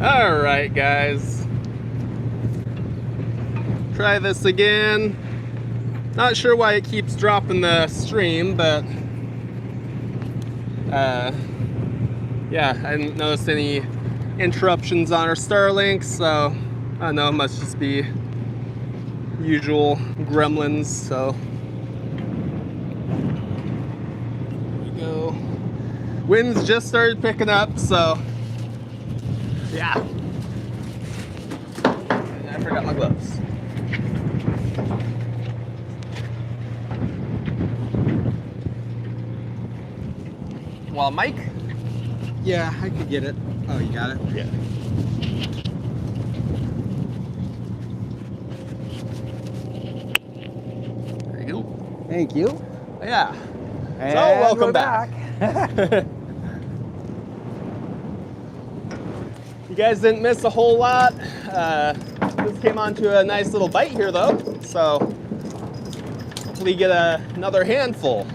All right, guys. Try this again. Not sure why it keeps dropping the stream, but yeah, I didn't notice any interruptions on our Starlink, so I don't know, it must just be usual gremlins. So here we go. Winds just started picking up, so yeah. And I forgot my gloves. Well, Mike? Yeah, I could get it. Oh, you got it? Yeah. There you go. Thank you. Yeah. And so, welcome back. You guys didn't miss a whole lot. This came onto a nice little bite here, though. So, hopefully get another handful.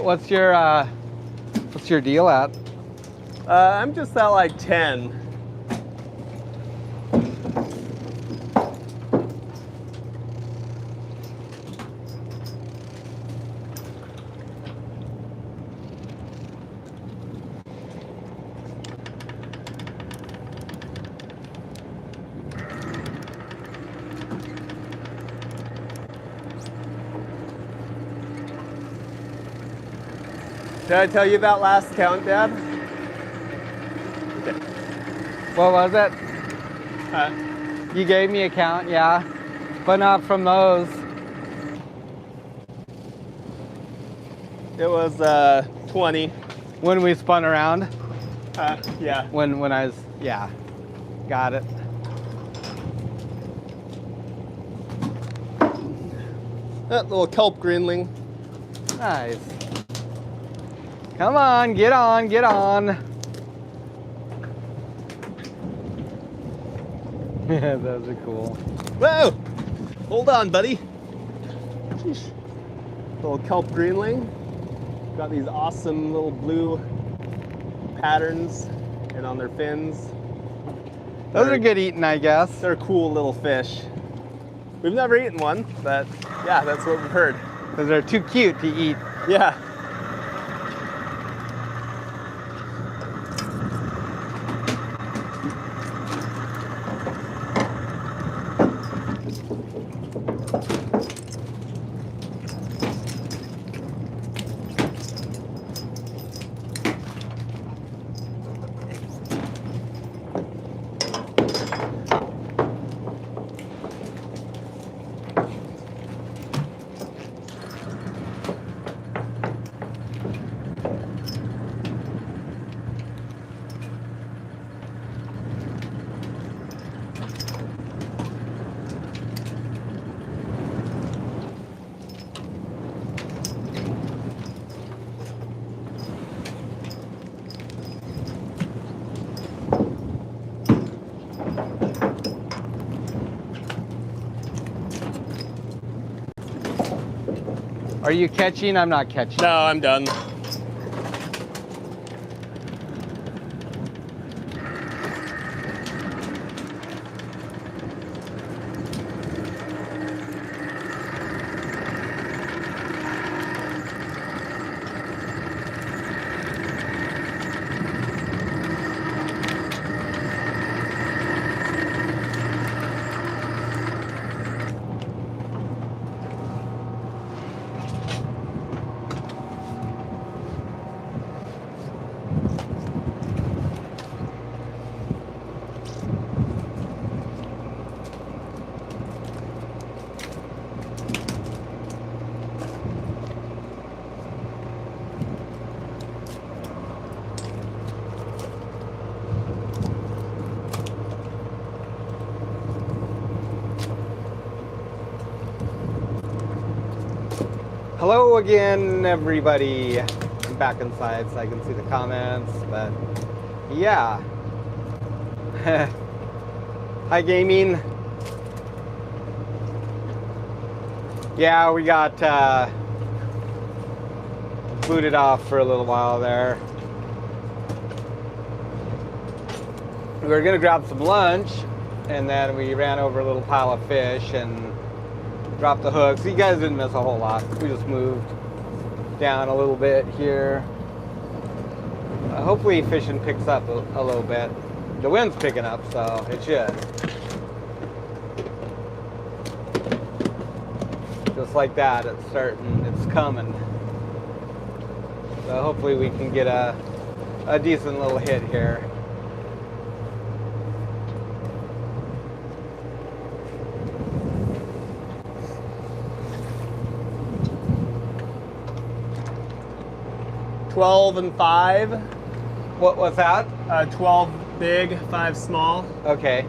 What's your deal at? I'm just at like 10. Did I tell you that last count, Dad? Okay. What was it? You gave me a count, yeah, but not from those. It was 20. When we spun around? Yeah. When I was, yeah, got it. That little kelp greenling. Nice. Come on, get on, get on. Yeah, those are cool. Whoa! Hold on, buddy. Sheesh. Little kelp greenling. Got these awesome little blue patterns and on their fins. Those are good eating, I guess. They're cool little fish. We've never eaten one, but yeah, that's what we've heard. Because they're too cute to eat. Yeah. Are you catching? I'm not catching. No, I'm done. Hello again, everybody. I'm back inside so I can see the comments, but yeah. Hi, gaming. Yeah, we got booted off for a little while there. We were gonna grab some lunch, and then we ran over a little pile of fish and dropped the hooks. You guys didn't miss a whole lot. We just moved down a little bit here. Hopefully fishing picks up a little bit. The wind's picking up, so it should. Just like that, it's starting, it's coming. So hopefully we can get a decent little hit here. $12 and $5. What's that? 12 big, 5 small. Okay.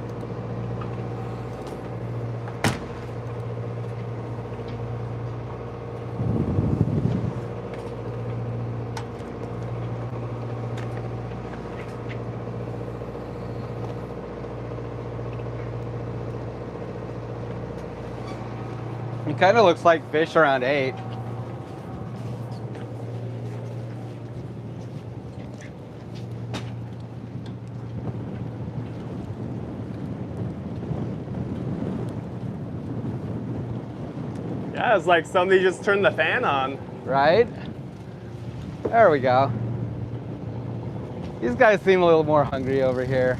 It kind of looks like fish around 8. Yeah, it's like somebody just turned the fan on. Right? There we go. These guys seem a little more hungry over here.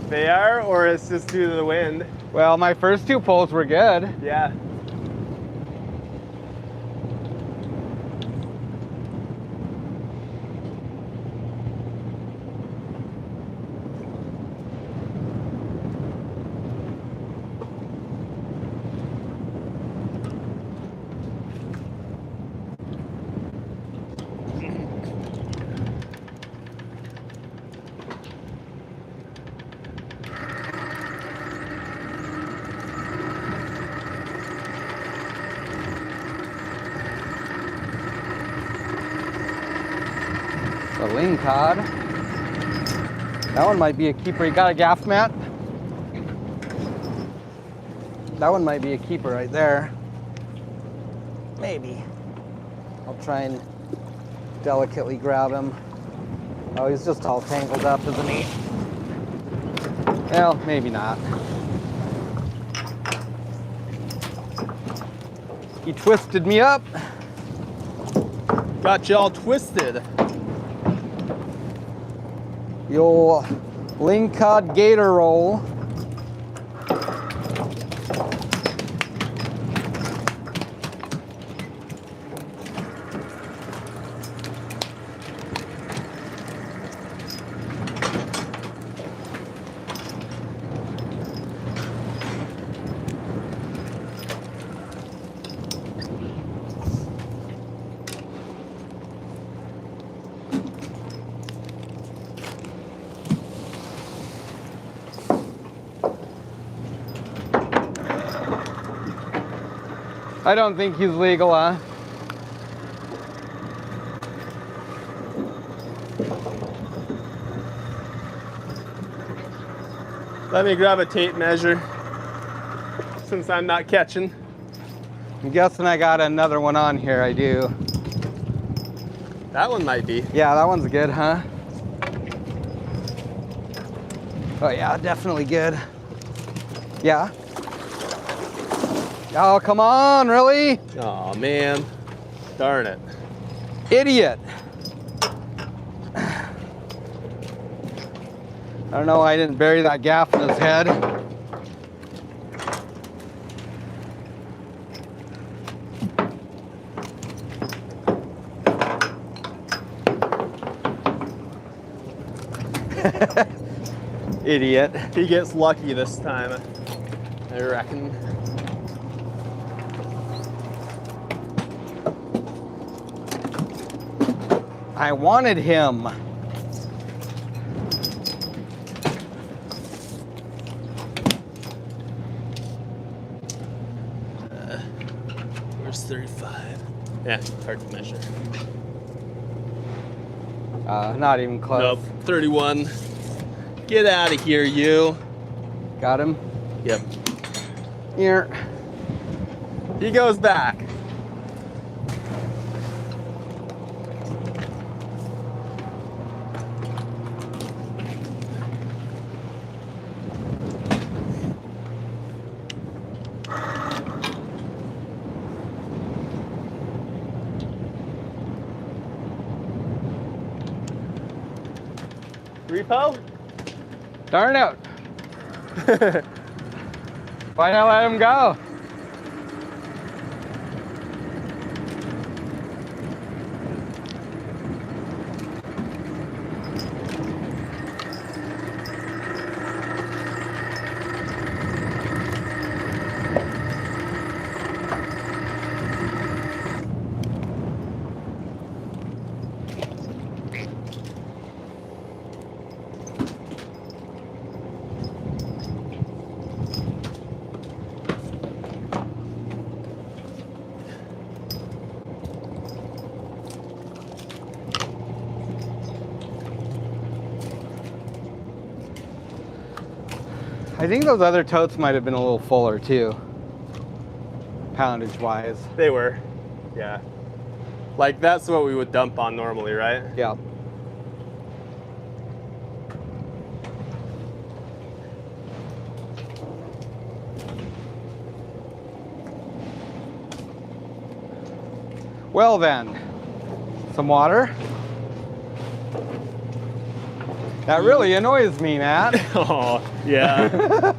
They are, or it's just due to the wind? Well, my first 2 pulls were good. Yeah. The ling cod. That one might be a keeper. You got a gaff mat? That one might be a keeper right there. Maybe. I'll try and delicately grab him. Oh, he's just all tangled up, isn't he? Well, maybe not. He twisted me up. Got you all twisted. The old ling cod gator roll. I don't think he's legal, huh? Let me grab a tape measure since I'm not catching. I'm guessing I got another one on here. I do. That one might be. Yeah, that one's good, huh? Oh yeah, definitely good. Yeah. Oh, come on, really? Oh man, darn it. Idiot. I don't know why I didn't bury that gaff in his head. Idiot. He gets lucky this time, I reckon. I wanted him. Yeah, hard to measure. Not even close. Nope, 31. Get out of here, you. Got him? Yep. Here. He goes back. Repo? Darn it. Why not let him go? I think those other totes might have been a little fuller too, poundage wise. They were, yeah. Like that's what we would dump on normally, right? Yeah. Well then, some water. That really annoys me, Matt. Oh, yeah.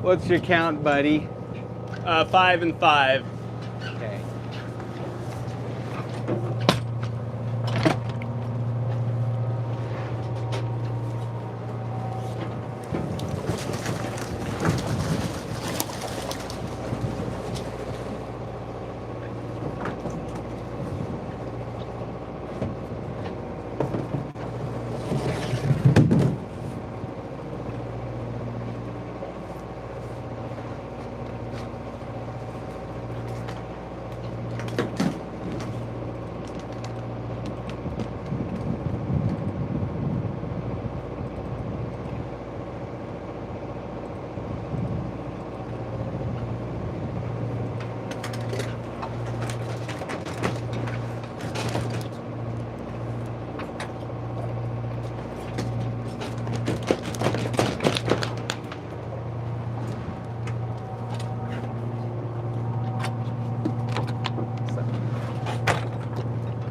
What's your count, buddy? 5 and 5. Okay.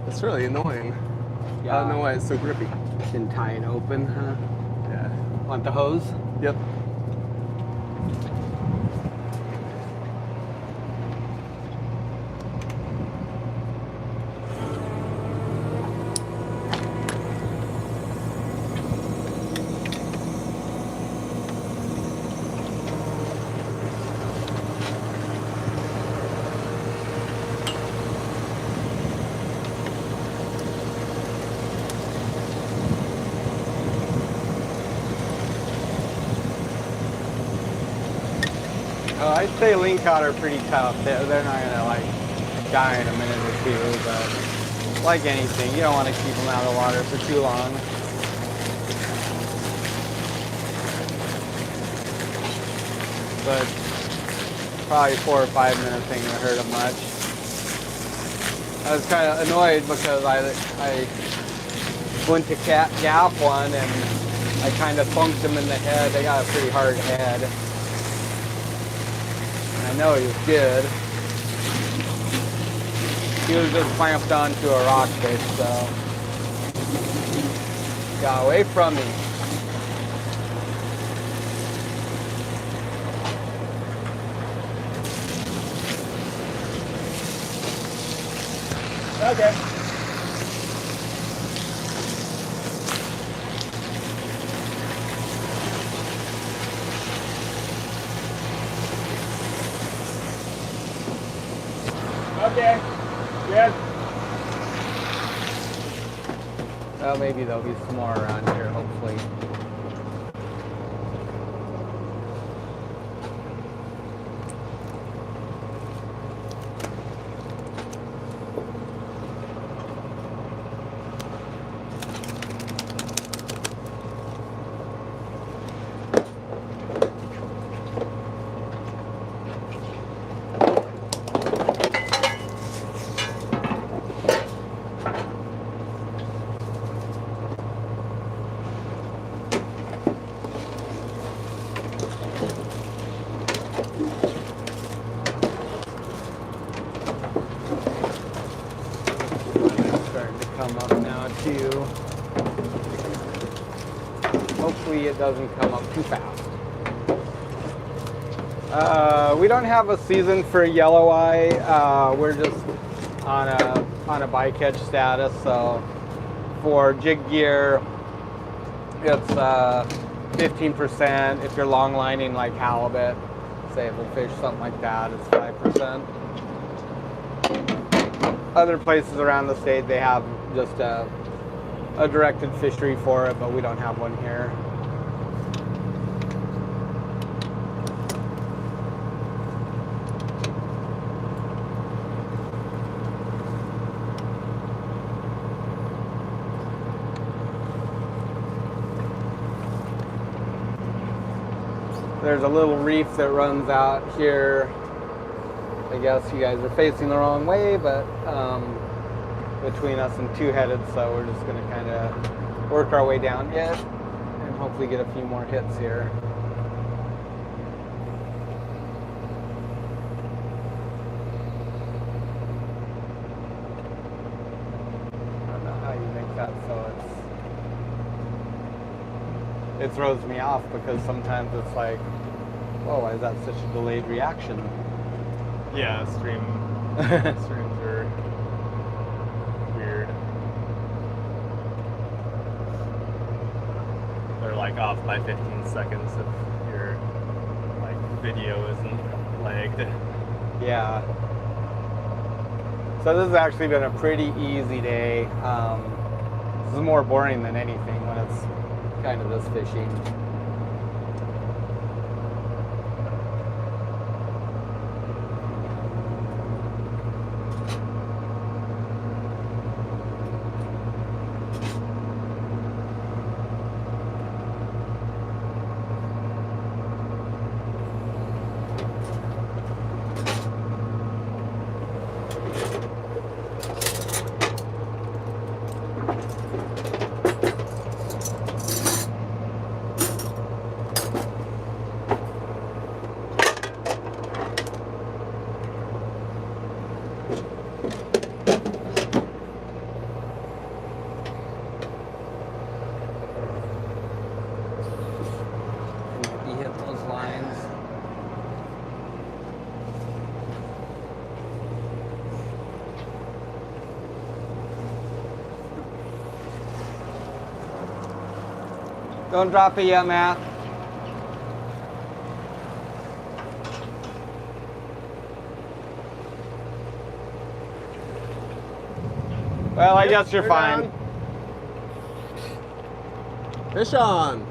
It's really annoying. Yeah. I don't know why it's so grippy. Can tie it open, huh? Yeah. Want the hose? Yep. I'd say lean cod are pretty tough. They're not gonna like die in a minute or two, but like anything, you don't want to keep them out of the water for too long. But probably 4 or 5 minutes ain't gonna hurt them much. I was kind of annoyed because I went to gap one and I kind of thunked him in the head. They got a pretty hard head. I know he was good. He was just clamped onto a rockfish, so got away from me. Okay. Okay. Good. Well, maybe there'll be some more around here, hopefully. Starting to come up now too. Hopefully it doesn't come up too fast. We don't have a season for yellow eye. We're just on a bycatch status. So for jig gear, it's 15%. If you're long lining like halibut, sablefish, something like that, it's 5%. Other places around the state, they have just a directed fishery for it, but we don't have one here. There's a little reef that runs out here. I guess you guys are facing the wrong way, but between us and two-headed, so we're just going to kind of work our way down yet and hopefully get a few more hits here. I don't know how you make that so it throws me off, because sometimes it's like, whoa, why is that such a delayed reaction? Yeah, streams are weird. They're like off by 15 seconds if your like video isn't lagged. Yeah. So this has actually been a pretty easy day. This is more boring than anything when it's kind of this fishing. Don't drop it yet, Matt. Well, I guess you're fine. Fish on.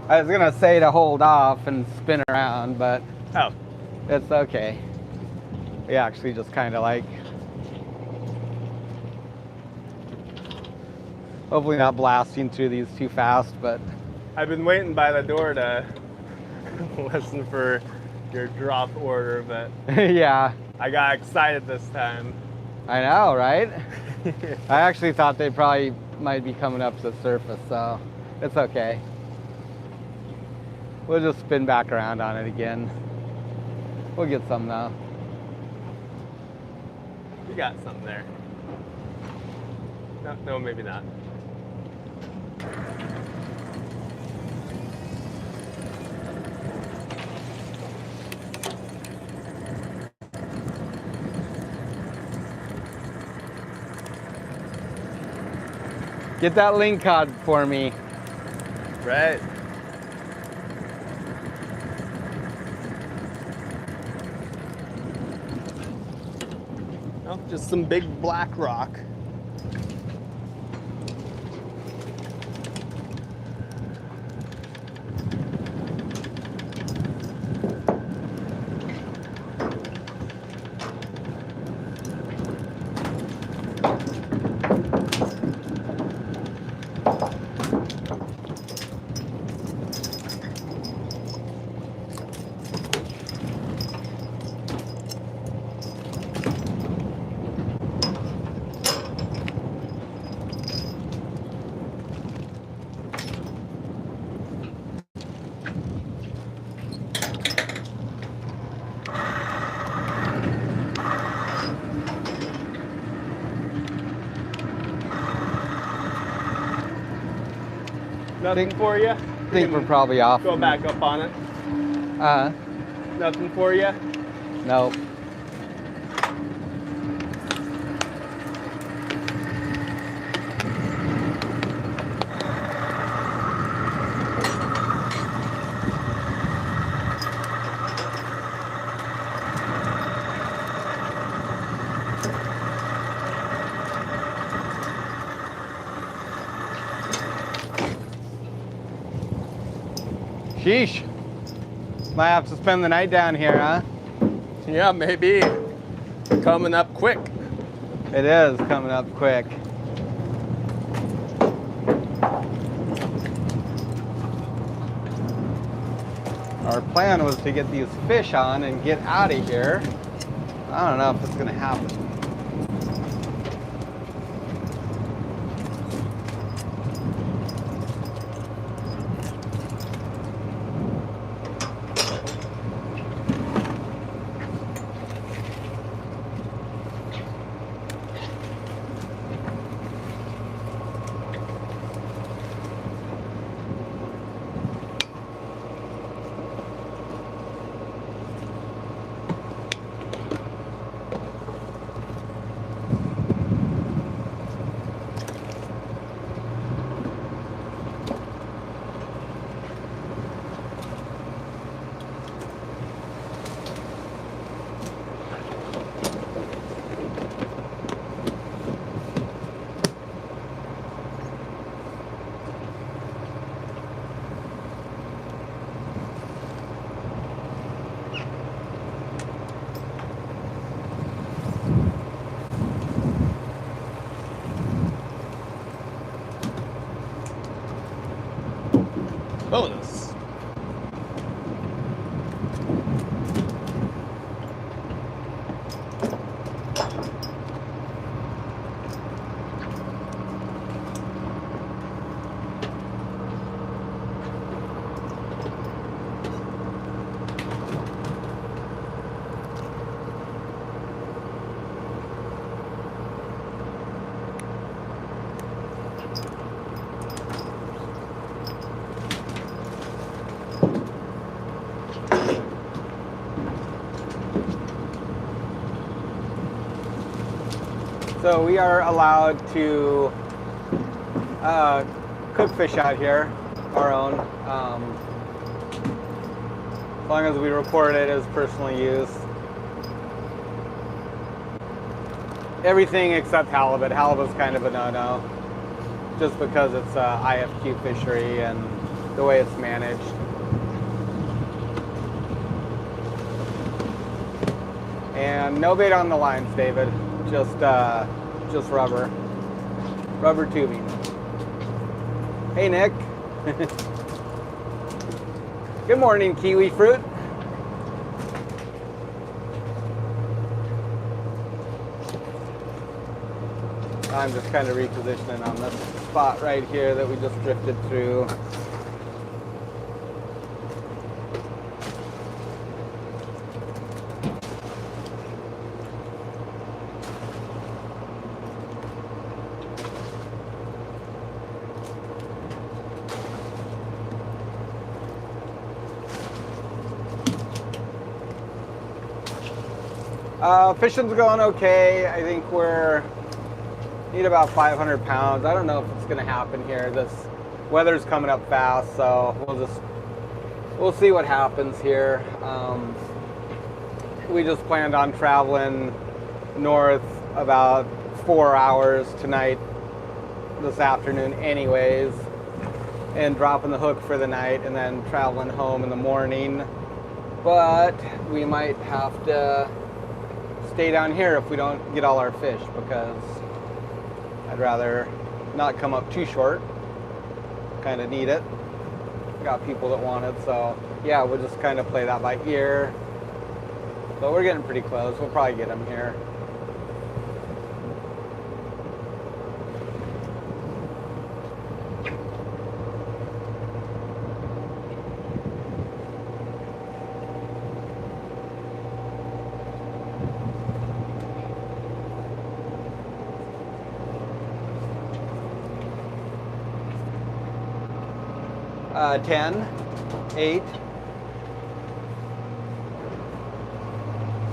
I was gonna say to hold off and spin around, but Oh, it's okay. We actually just kind of like, hopefully not blasting through these too fast, but I've been waiting by the door to listen for your drop order, but yeah, I got excited this time. I know, right? I actually thought they probably might be coming up to the surface, so it's okay. We'll just spin back around on it again. We'll get some though. You got something there. No, maybe not. Get that ling cod for me. Right. Oh, just some big black rock. Nothing for you? I think we're probably off. Go back up on it. Nothing for you? Nope. Sheesh. Might have to spend the night down here, huh? Yeah, maybe. Coming up quick. It is coming up quick. Our plan was to get these fish on and get out of here. I don't know if it's gonna happen. Bonus. So we are allowed to cook fish out here, our own, as long as we report it as personal use. Everything except halibut. Halibut's kind of a no-no, just because it's a IFQ fishery and the way it's managed. And no bait on the lines, David. Just rubber tubing. Hey, Nick. Good morning, kiwi fruit. I'm just kind of repositioning on this spot right here that we just drifted through. Fishing's going okay. I think we're Need about 500 pounds. I don't know if it's gonna happen here. This weather's coming up fast, so we'll see what happens here. We just planned on traveling north about 4 hours tonight, this afternoon anyways, and dropping the hook for the night and then traveling home in the morning. But we might have to stay down here if we don't get all our fish, because I'd rather not come up too short. Kind of need it. Got people that want it, so yeah, we'll just kind of play that by ear. But we're getting pretty close. We'll probably get them here. Uh, 10, 8,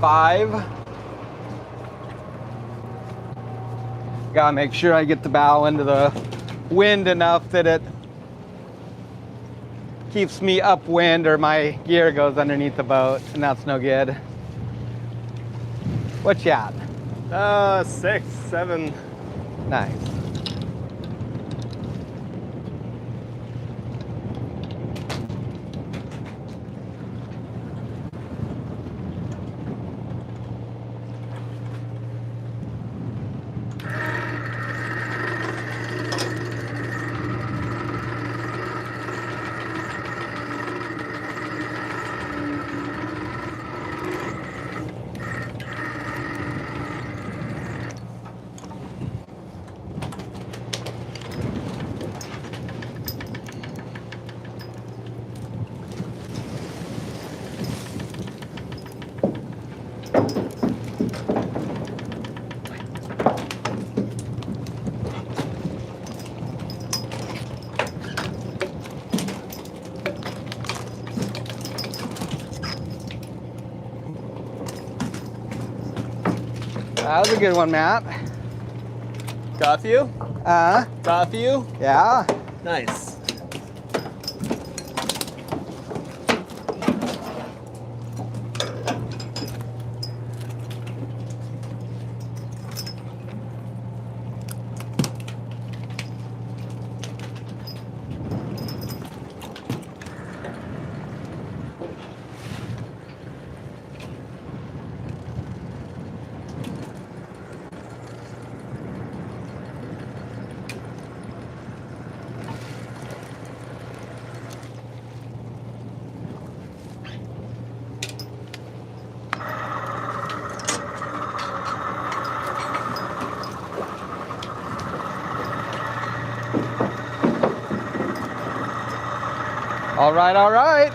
5. Gotta make sure I get the bow into the wind enough that it keeps me upwind, or my gear goes underneath the boat, and that's no good. What you at? 6, 7. Nice. That was a good one, Matt. Got a few? Got a few? Yeah. Nice. All right, all right.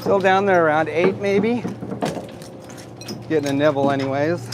Still down there around 8 maybe. Getting a nibble anyways.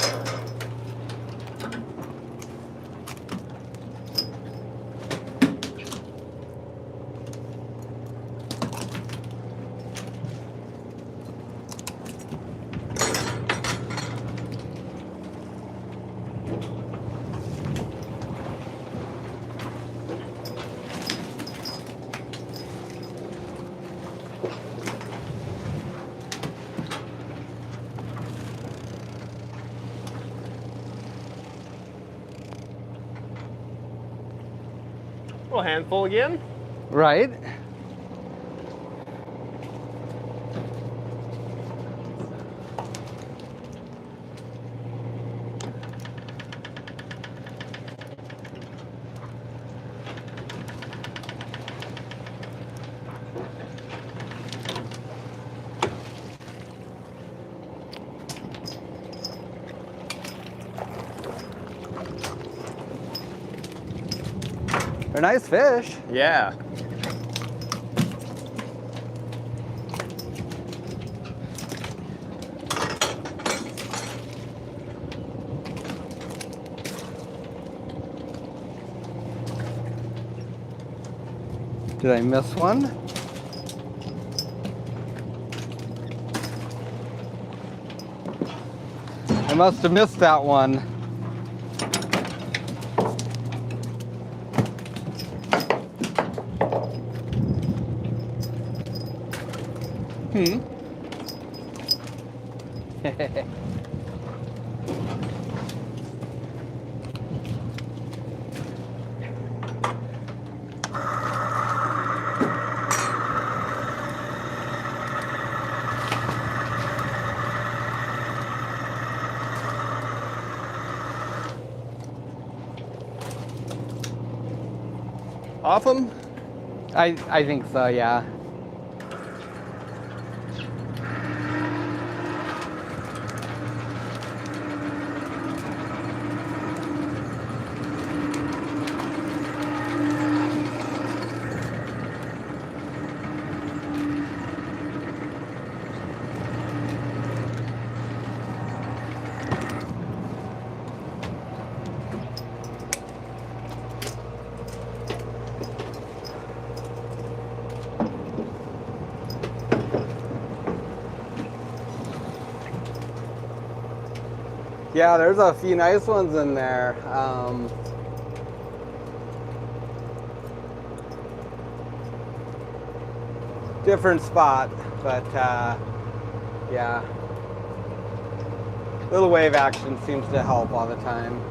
Little handful again. Right. They're nice fish. Yeah. Did I miss one? I must have missed that one. Off them? I think so, yeah. Yeah, there's a few nice ones in there. Different spot, but yeah. Little wave action seems to help all the time.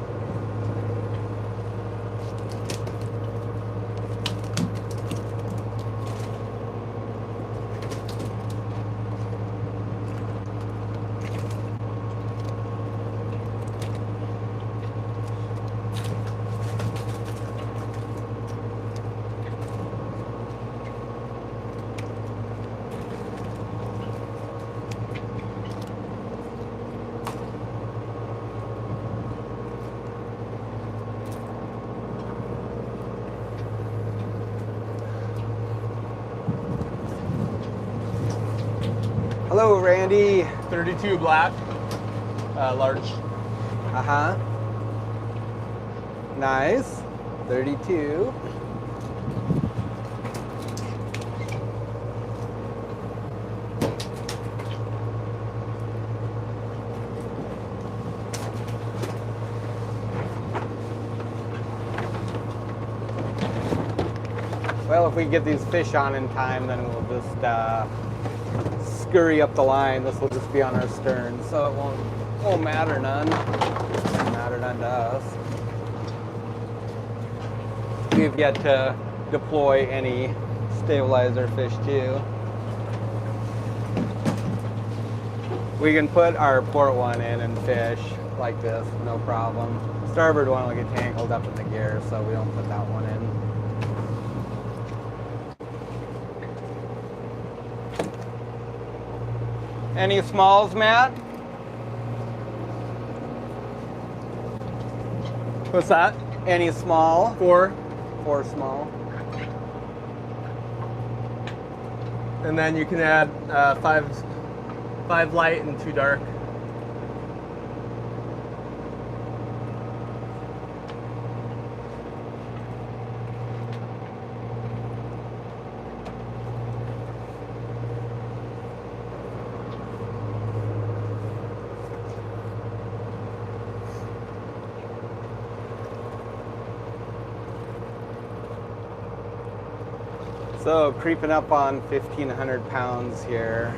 Hello, Randy. 32 black, large. Uh-huh. Nice. 32. Well, if we get these fish on in time, then we'll just scurry up the line. This will just be on our stern, so it won't matter none. Won't matter none to us. We've yet to deploy any stabilizer fish too. We can put our port one in and fish like this, no problem. Starboard one will get tangled up in the gear, so we don't put that one in. Any smalls, Matt? What's that? Any small? 4. 4 small. And then you can add 5 light and 2 dark. So creeping up on 1,500 pounds here.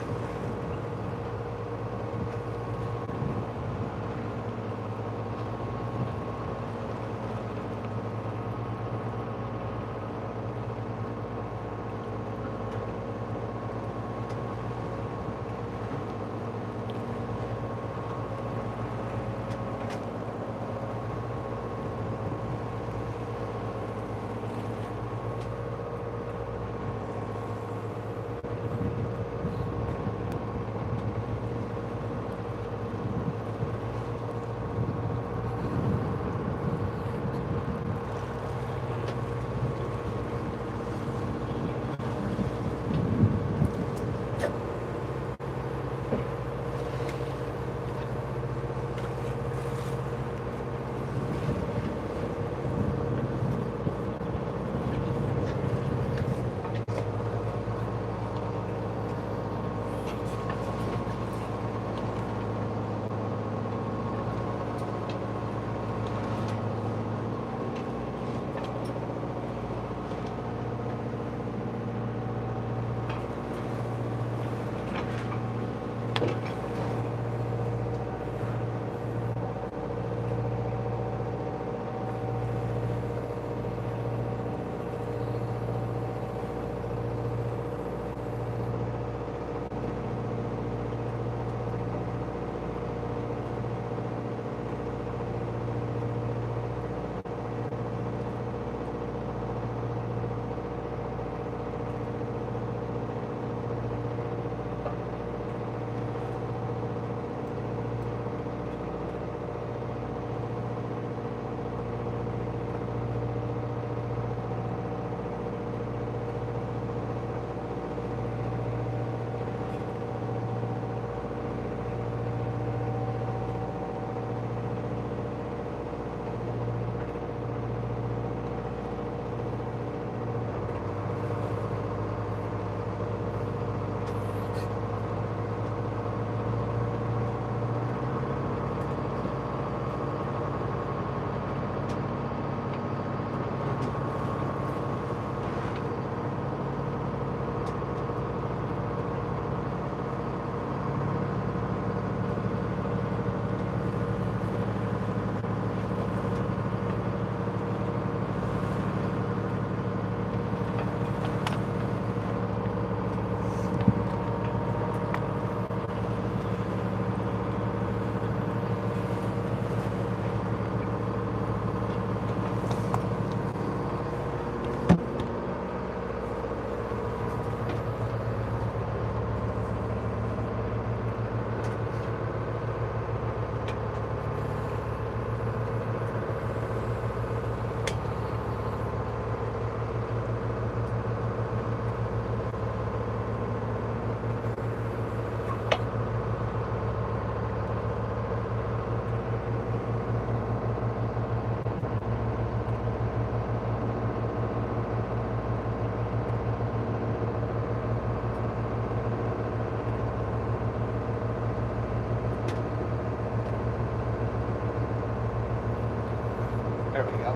There we go.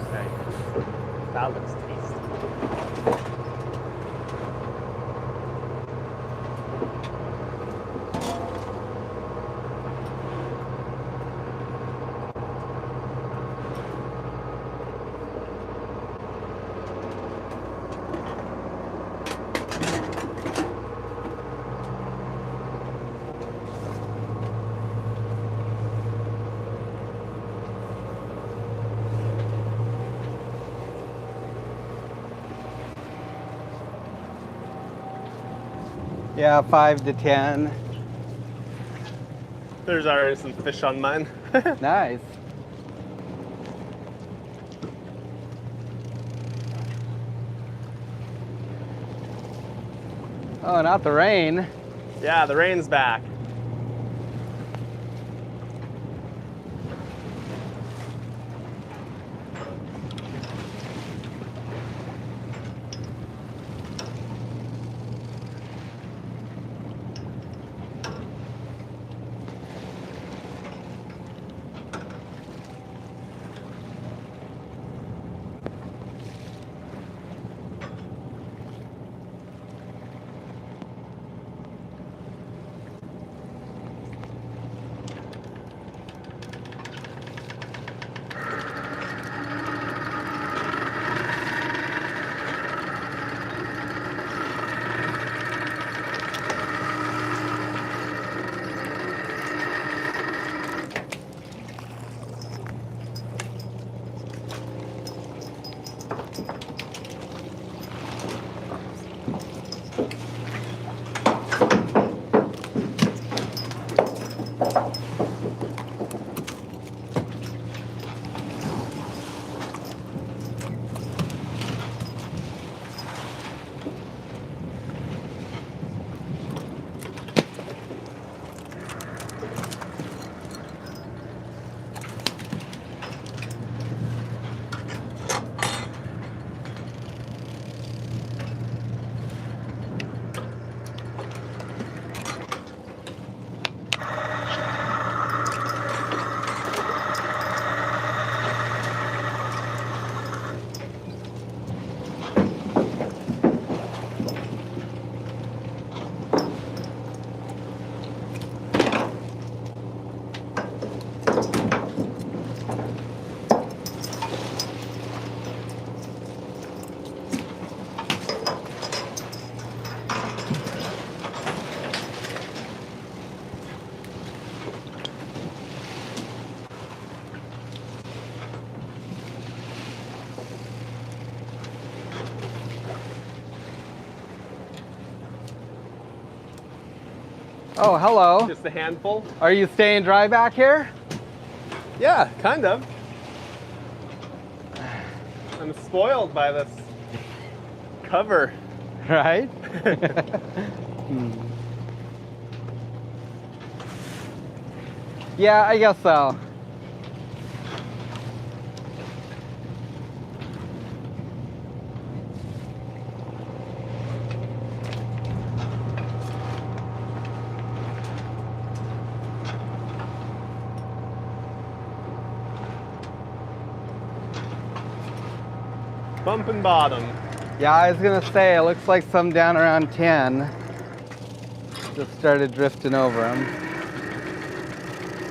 Okay. That looks tasty. Yeah, 5 to 10. There's already some fish on mine. Nice. Oh, not the rain. Yeah, the rain's back. Oh, hello. Just a handful. Are you staying dry back here? Yeah, kind of. I'm spoiled by this cover. Right? Yeah, I guess so. Bumping bottom. Yeah, I was gonna say, it looks like some down around 10 just started drifting over them.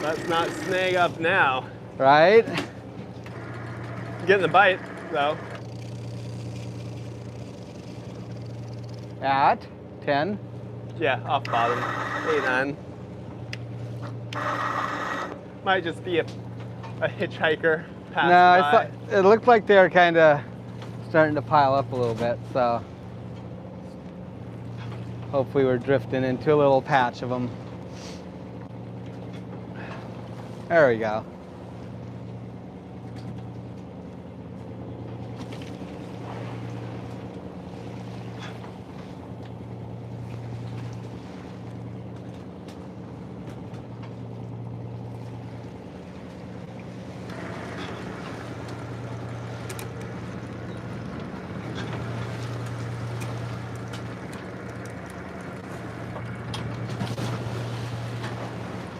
Let's not snag up now. Right? Getting the bite, though. At 10? Yeah, off bottom. 8, 9. Might just be a hitchhiker passing No, I by. thought it looked like they were kind of starting to pile up a little bit, so hopefully we're drifting into a little patch of them. There we go.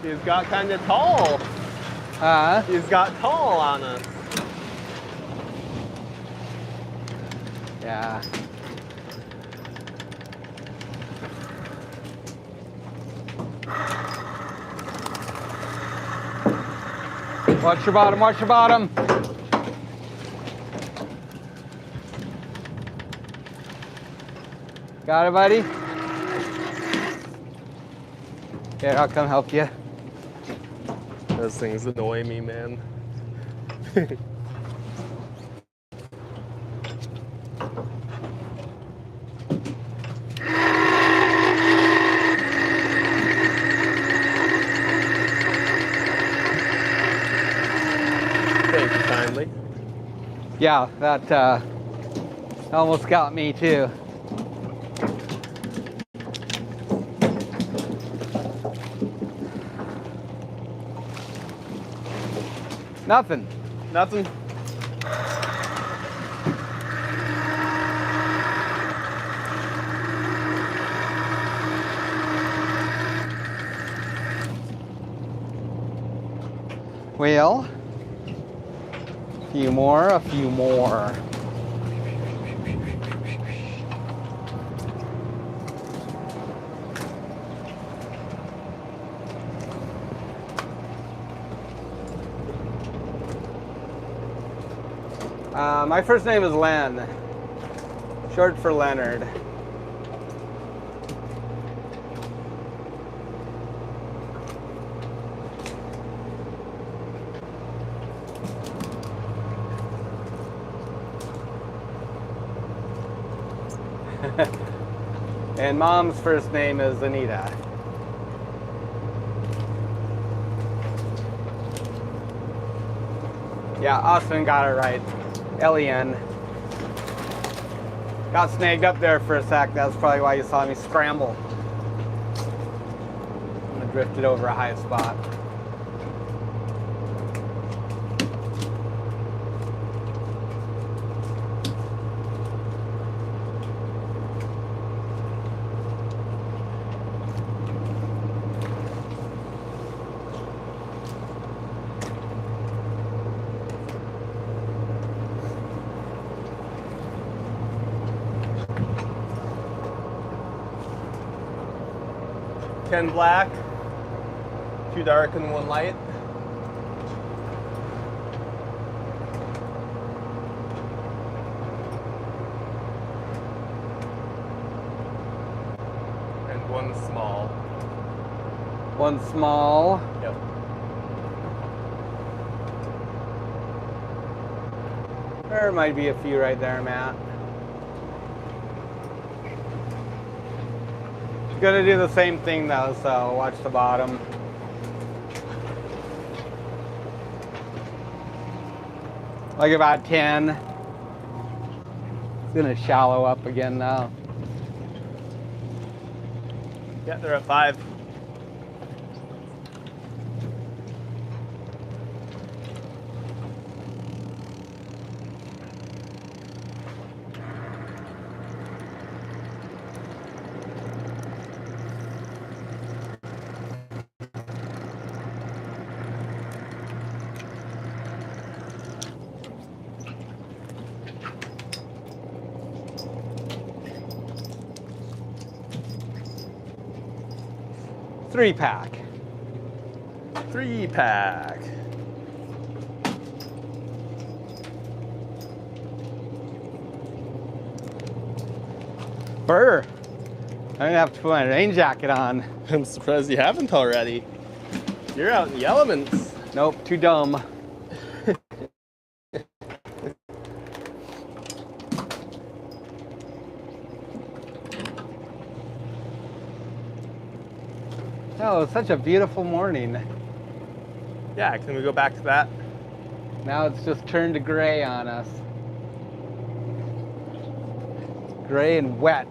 He's got kind of tall. He's got tall on us. Yeah. Watch your bottom, watch your bottom. Got it, buddy? Here, I'll come help you. Those things annoy me, man. Thank you kindly. Yeah, that almost got me too. Nothing. Nothing. Well, a few more, a few more. My first name is Len, short for Leonard. And Mom's first name is Anita. Yeah, Austin got it right. Len. Got snagged up there for a sec. That's probably why you saw me scramble. I drifted over a high spot. Ten black, 2 dark and 1 light. And 1 small. One small. Yep. There might be a few right there, Matt. Gonna do the same thing though, so watch the bottom. Like about 10. It's gonna shallow up again now. Yeah, they're at 5. Three pack. 3-pack. Burr. I'm gonna have to put my rain jacket on. I'm surprised you haven't already. You're out in the elements. Nope, too dumb. Oh, it's such a beautiful morning. Yeah, can we go back to that? Now it's just turned to gray on us. Gray and wet.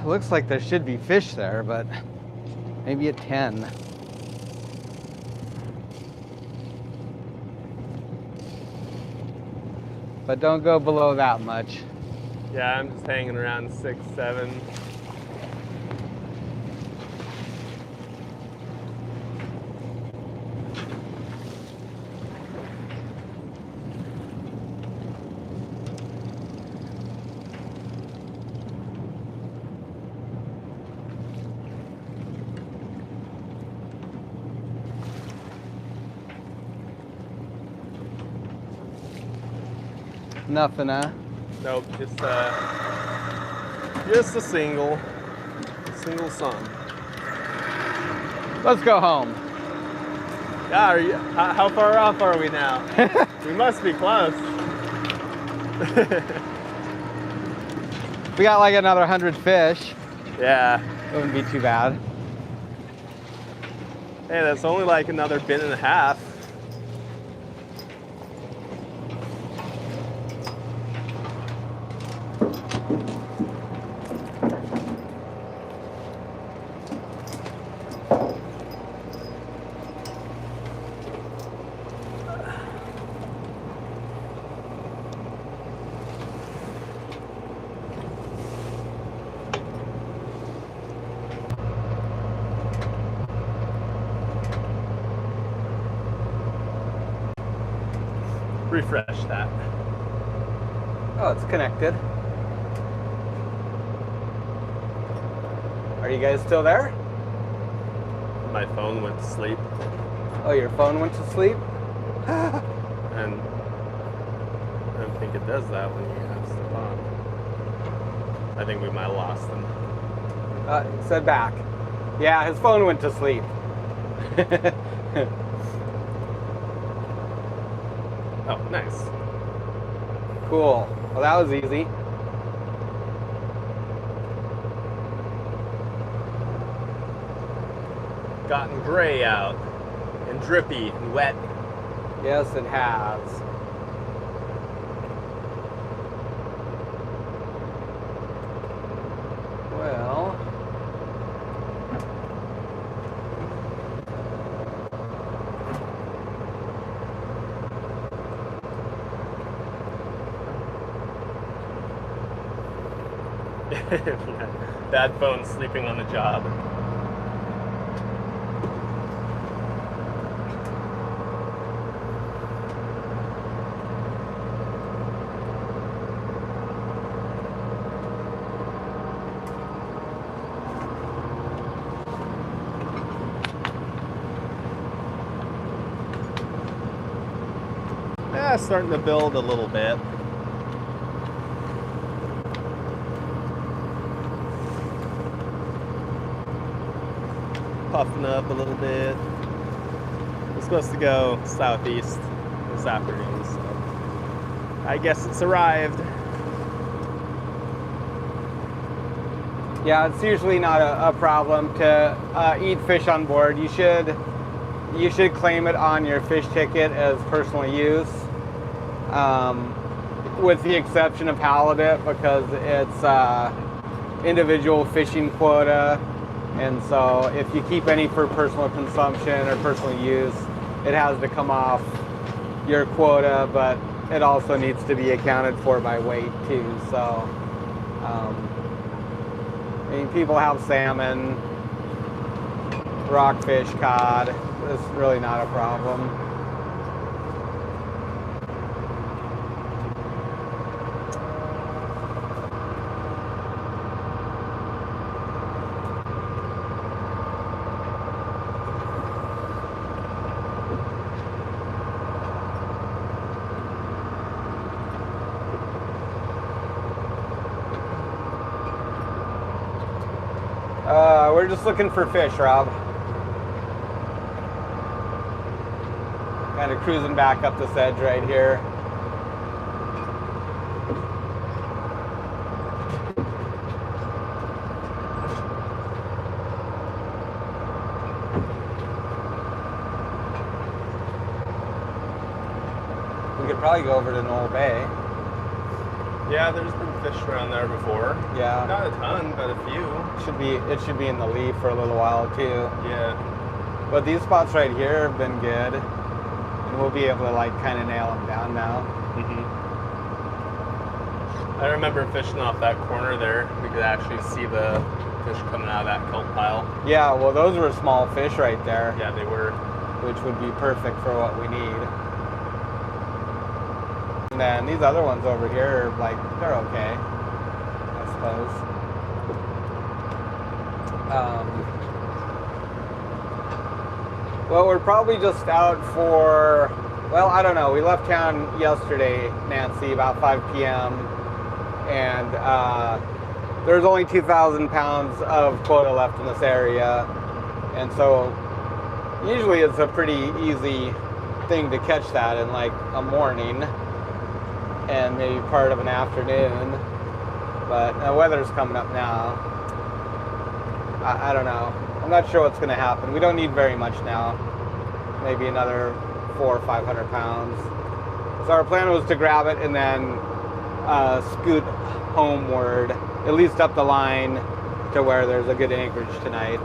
Looks like there should be fish there, but maybe a 10. But don't go below that much. Yeah, I'm just hanging around 6, 7. Nothing, huh? Nope, just a single sun. Let's go home. Yeah, are you, how far off are we now? We must be close. We got like another 100 fish. Yeah. Wouldn't be too bad. Hey, that's only like another bin and a half. Refresh that. Oh, it's connected. Are you guys still there? My phone went to sleep. Oh, your phone went to sleep? And I don't think it does that when you have stuff on. I think we might have lost them. It said back. Yeah, his phone went to sleep. Oh, nice. Cool. Well, that was easy. Gotten gray out and drippy and wet. Yes, it has. Well, Bad phone sleeping on the job. Yeah, starting to build a little bit. Puffing up a little bit. supposed to go southeast this afternoon, so I guess it's arrived. Yeah, it's usually not a problem to eat fish on board. You should claim it on your fish ticket as personal use, with the exception of halibut, because it's individual fishing quota, and so if you keep any for personal consumption or personal use, it has to come off your quota, but it also needs to be accounted for by weight too. So I mean, people have salmon, rockfish, cod. It's really not a problem. We're just looking for fish, Rob. Kind of cruising back up this edge right here. We could probably go over to Knoll Bay. Yeah, there's been fish around there before. Yeah. Not a ton, but a few. It should be in the lee for a little while too. Yeah. But these spots right here have been good, and we'll be able to like kind of nail them down now. Mm-hmm. I remember fishing off that corner there. We could actually see the fish coming out of that kelp pile. Yeah, well, those were small fish right there. Yeah, they were. Which would be perfect for what we need. And then these other ones over here, like, they're okay, I suppose. Well, we're probably just out for, well, I don't know. We left town yesterday, Nancy, about 5 p.m. And there's only 2,000 pounds of quota left in this area. And so usually it's a pretty easy thing to catch that in like a morning and maybe part of an afternoon, but the weather's coming up now. I don't know. I'm not sure what's going to happen. We don't need very much now. Maybe another 400 or 500 pounds. So our plan was to grab it and then scoot homeward, at least up the line to where there's a good anchorage tonight.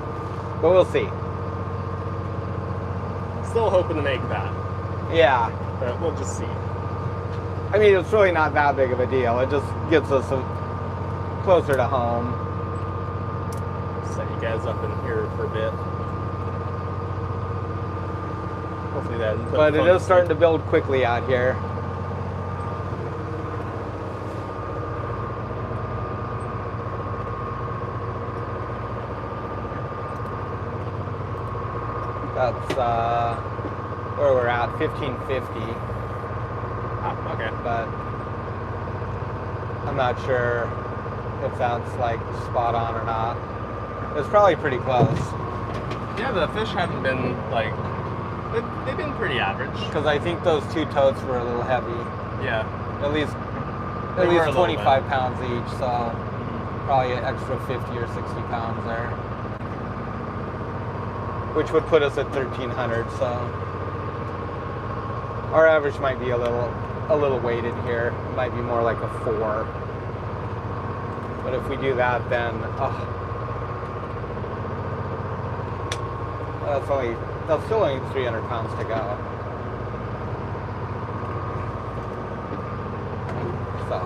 But we'll see. Still hoping to make that. Yeah. But we'll just see. I mean, it's really not that big of a deal. It just gets us closer to home. Set you guys up in here for a bit. Hopefully that. But it is starting to build quickly out here. That's where we're at, 1550. Okay. But I'm not sure if that's like spot on or not. It's probably pretty close. Yeah, the fish haven't been like, they've been pretty average. Because I think those two totes were a little heavy. Yeah. At least 25 pounds each, so probably an extra 50 or 60 pounds there. Which would put us at 1,300, so our average might be a little weighted here. It might be more like a 4. But if we do that, then that's still only 300 pounds to go. So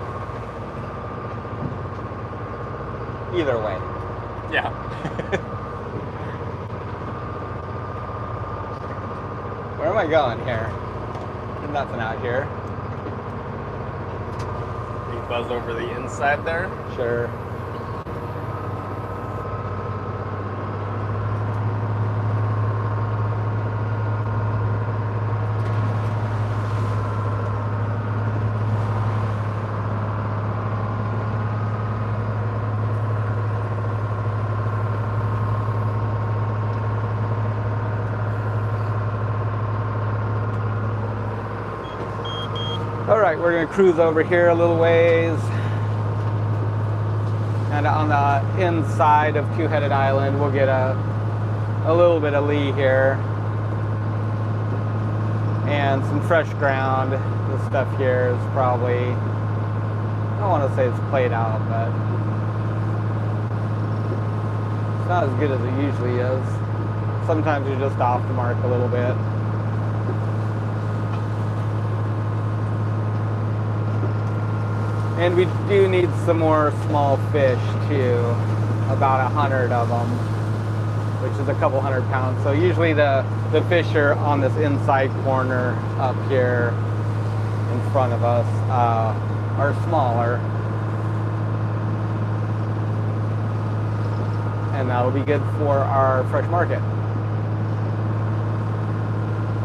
either way. Yeah. Where am I going here? There's nothing out here. You buzz over the inside there? Sure. All right, we're gonna cruise over here a little ways. And on the inside of Two-Headed Island, we'll get a little bit of lee here. And some fresh ground. This stuff here is probably, I don't want to say it's played out, but it's not as good as it usually is. Sometimes you're just off the mark a little bit. And we do need some more small fish too, about 100 of them, which is a couple 100 pounds. So usually the fish are on this inside corner up here in front of us are smaller. And that'll be good for our fresh market.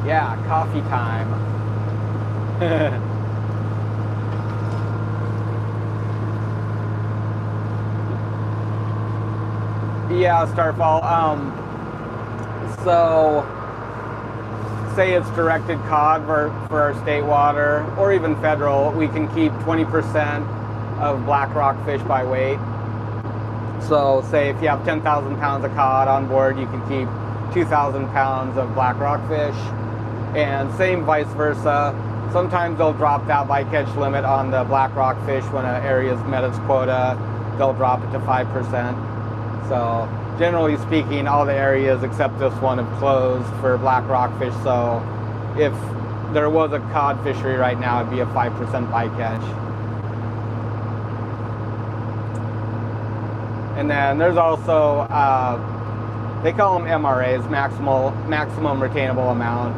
Yeah, coffee time. Yeah, Starfall. So, say it's directed cod for our state water, or even federal, we can keep 20% of black rockfish by weight. So, say if you have 10,000 pounds of cod on board, you can keep 2,000 pounds of black rockfish. And same vice versa. Sometimes they'll drop that bycatch limit on the black rockfish when an area's met its quota. They'll drop it to 5%. So generally speaking, all the areas except this one have closed for black rockfish. So if there was a cod fishery right now, it'd be a 5% bycatch. And then there's also, they call them MRAs, maximum retainable amount.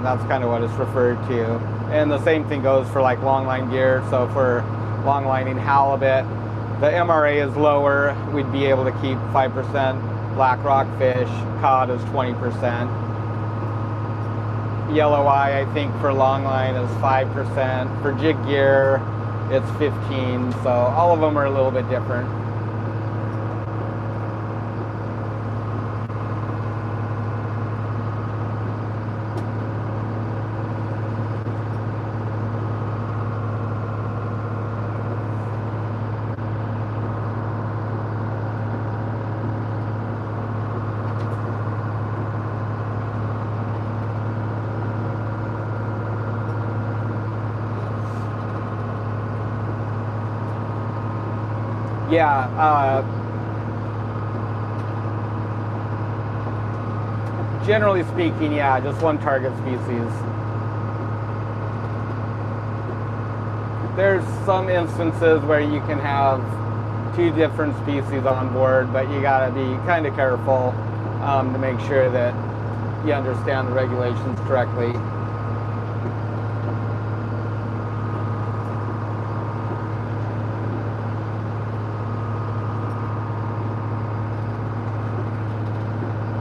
That's kind of what it's referred to. And the same thing goes for like longline gear. So for longlining halibut, the MRA is lower, we'd be able to keep 5% black rockfish, cod is 20%. Yellow eye, I think for longline is 5%. For jig gear, it's 15%. So all of them are a little bit different. Yeah, generally speaking, yeah, just one target species. There's some instances where you can have two different species on board, but you gotta be kind of careful to make sure that you understand the regulations correctly.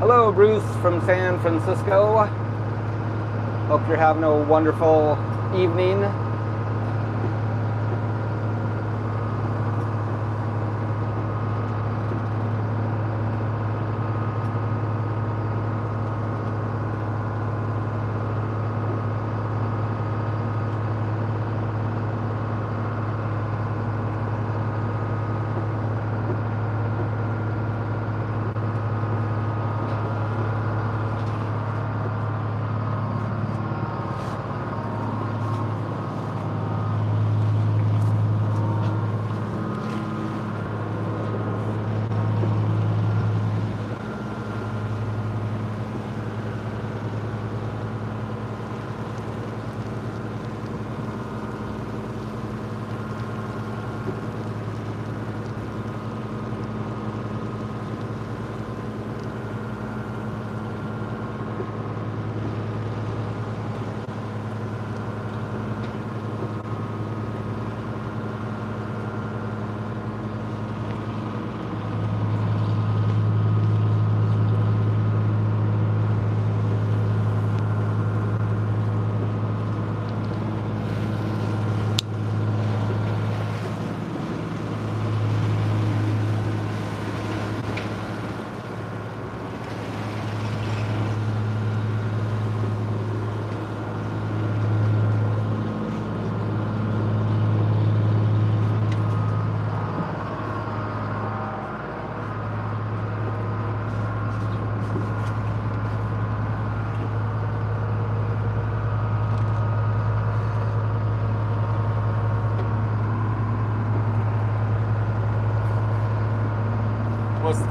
Hello, Bruce from San Francisco. Hope you're having a wonderful evening.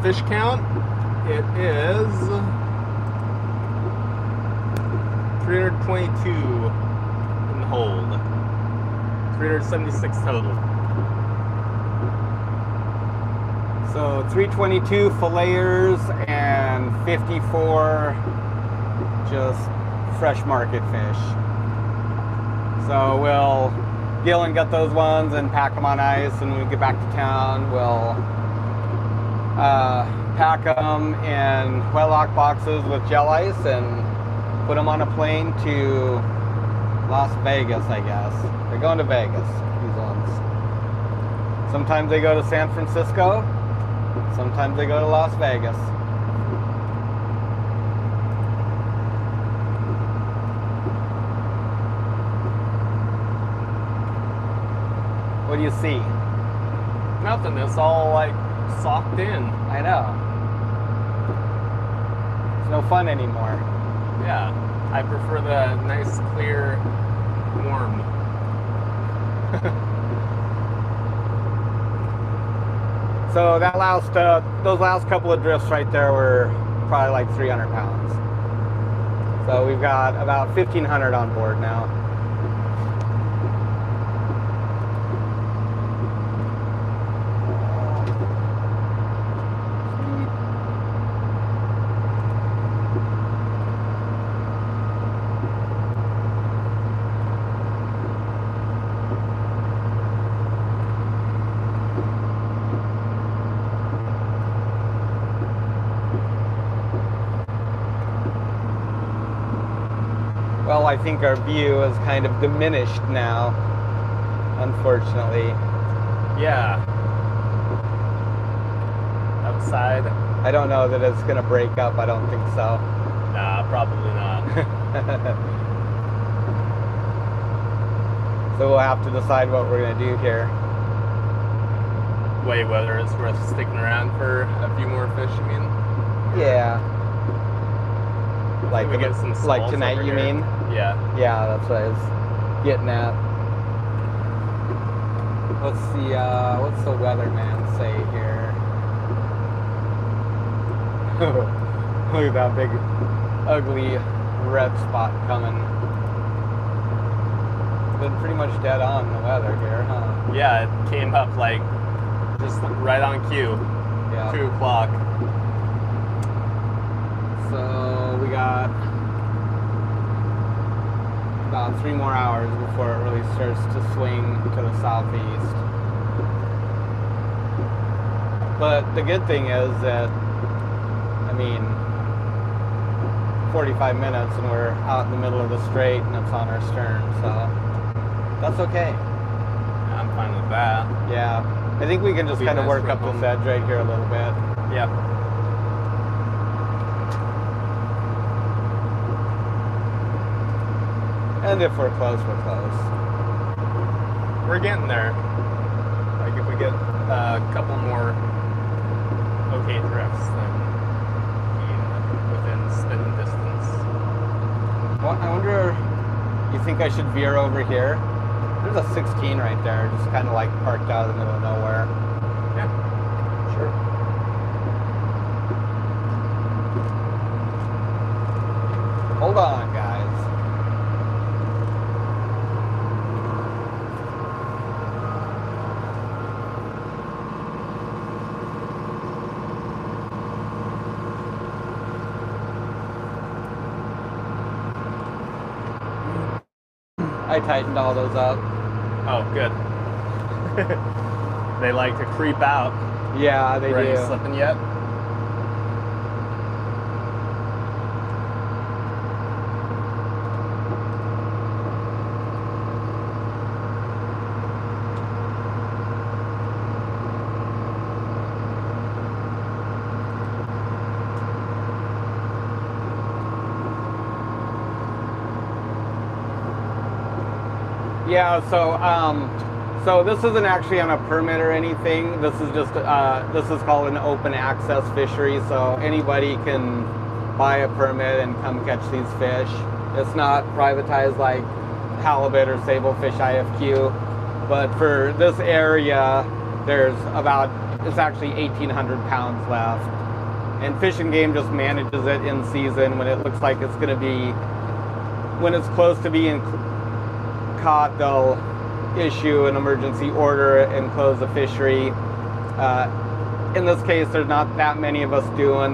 fish count, it is 322 in the hold. 376 total. So 322 filleters and 54 just fresh market fish. So Gil and get those ones and pack them on ice, and when we get back to town, we'll pack them in well-locked boxes with gel ice and put them on a plane to Las Vegas, I guess. They're going to Vegas, these ones. Sometimes they go to San Francisco, sometimes they go to Las Vegas. What do you see? Nothing. It's all like socked in. I know. It's no fun anymore. Yeah. I prefer the nice, clear, warm. So those last couple of drifts right there were probably like 300 pounds. So we've got about 1,500 on board now. Well, I think our view is kind of diminished now, unfortunately. Yeah. Outside. I don't know that it's going to break up. I don't think so. Nah, probably not. So we'll have to decide what we're going to do here. Wait, whether it's worth sticking around for a few more fish, you mean? Yeah. We get some like tonight, you mean? Yeah. Yeah, that's what I was getting at. What's the weatherman say here? Look at that big, ugly red spot coming. Been pretty much dead on the weather here, huh? Yeah, it came up like just right on cue. Yeah. 2 o'clock. So we got about 3 more hours before it really starts to swing to the southeast. But the good thing is that, I mean, 45 minutes and we're out in the middle of the strait and it's on our stern, so that's okay. I'm fine with that. Yeah, I think we can just kind of work up this edge right here a little bit. Yep. And if we're close, we're close. We're getting there. Like if we get a couple more okay drifts, then within spin distance. Well, I wonder, you think I should veer over here? There's a 16 right there, just kind of like parked out in the middle of nowhere. Yeah. Sure. Hold on, guys. I tightened all those up. Oh, good. They like to creep out. Yeah, they Are do. you slipping yet? Yeah, so this isn't actually on a permit or anything. This is just this is called an open access fishery, so anybody can buy a permit and come catch these fish. It's not privatized like halibut or sablefish IFQ, but for this area, there's about it's actually 1,800 pounds left. And Fish and Game just manages it in season when it looks like it's going to be, when it's close to being caught, they'll issue an emergency order and close the fishery. In this case, there's not that many of us doing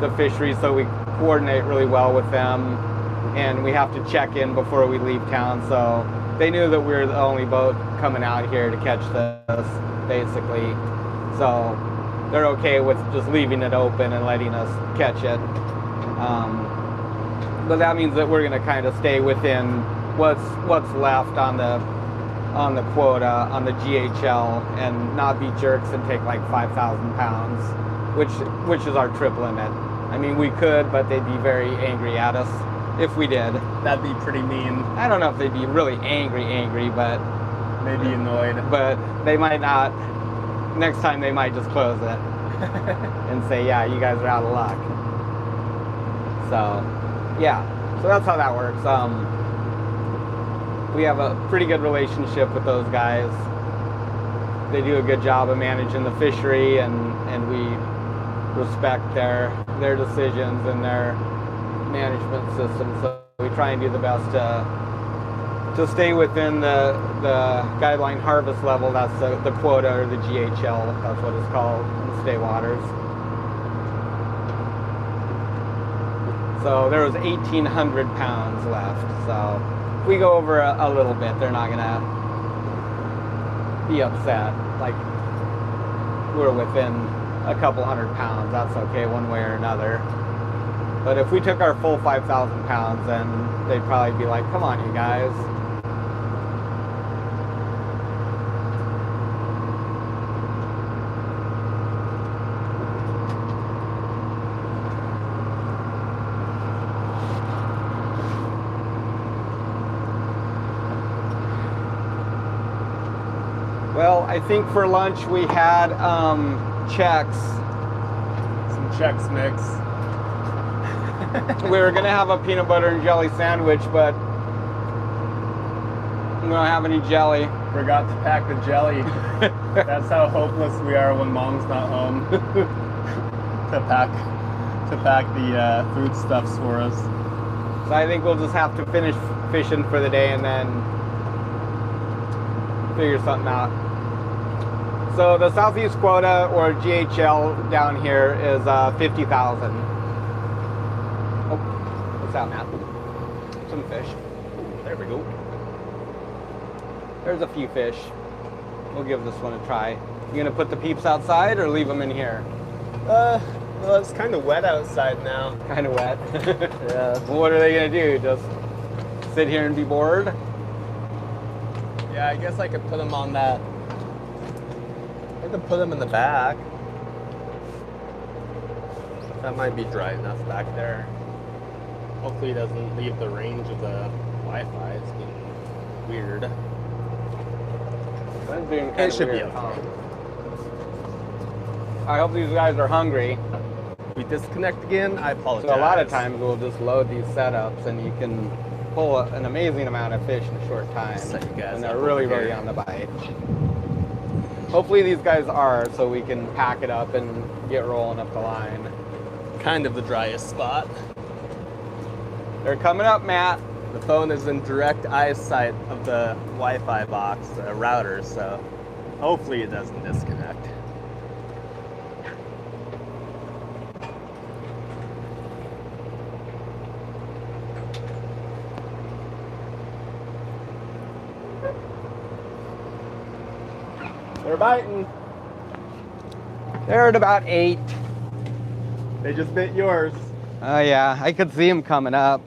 the fishery, so we coordinate really well with them, and we have to check in before we leave town. So they knew that we were the only boat coming out here to catch this, basically. So they're okay with just leaving it open and letting us catch it. But that means that we're going to kind of stay within what's left on the quota on the GHL and not be jerks and take like 5,000 pounds, which is our trip limit. I mean, we could, but they'd be very angry at us if we did. That'd be pretty mean. I don't know if they'd be really angry, but maybe annoyed. But they might not. Next time they might just close it and say, yeah, you guys are out of luck. So, yeah. So that's how that works. We have a pretty good relationship with those guys. They do a good job of managing the fishery, and we respect their decisions and their management system. So we try and do the best to stay within the guideline harvest level. That's the quota, or the GHL, that's what it's called in the state waters. So there was 1,800 pounds left. So if we go over a little bit, they're not gonna be upset. Like, we're within a couple hundred pounds, that's okay one way or another. But if we took our full 5,000 pounds, then they'd probably be like, come on, you guys. Well, I think for lunch we had Chex. Some Chex Mix. We were gonna have a peanut butter and jelly sandwich, but we don't have any jelly. Forgot to pack the jelly. That's how hopeless we are when mom's not home. to pack the foodstuffs for us. So I think we'll just have to finish fishing for the day and then figure something out. So the Southeast quota, or GHL, down here is 50,000. Oh, what's that, Matt? Some fish. There we go. There's a few fish. We'll give this one a try. You gonna put the peeps outside or leave them in here? Well, it's kind of wet outside now. Kind of wet. Yeah. Well, what are they gonna do? Just sit here and be bored? Yeah, I guess I could put them on that. I could put them in the back. That might be dry enough back there. Hopefully it doesn't leave the range of the Wi-Fi. It's getting weird. It should be okay. I hope these guys are hungry. We disconnect again, I apologize. So a lot of times we'll just load these setups and you can pull an amazing amount of fish in a short time. Set you guys and they're up really, over really here. on the bite. Hopefully these guys are, so we can pack it up and get rolling up the line. Kind of the driest spot. They're coming up, Matt. The phone is in direct eyesight of the Wi-Fi box, the router, so hopefully it doesn't disconnect. They're biting. They're at about 8. They just bit yours. Oh yeah, I could see them coming up.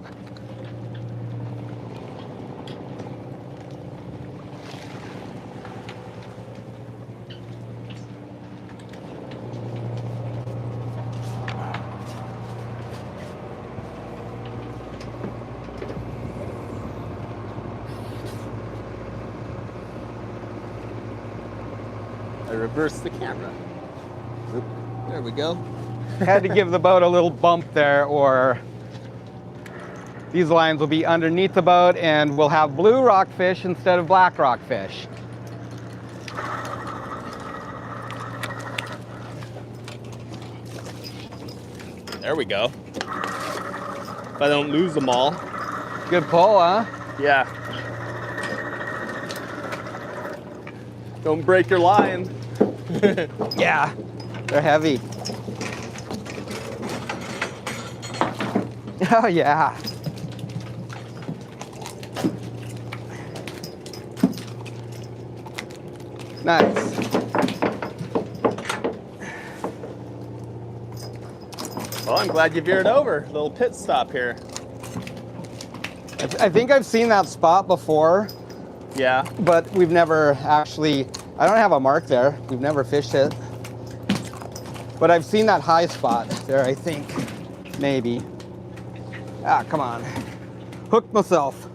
I reversed the camera. Oop, there we go. Had to give the boat a little bump there, or these lines will be underneath the boat and we'll have blue rockfish instead of black rockfish. There we go. If I don't lose them all. Good pull, huh? Yeah. Don't break your line. Yeah, they're heavy. Oh yeah. Nice. Well, I'm glad you veered over. Little pit stop here. I think I've seen that spot before, Yeah. but we've never actually, I don't have a mark there. We've never fished it. But I've seen that high spot there, I think. Maybe. Ah, come on. Hooked myself.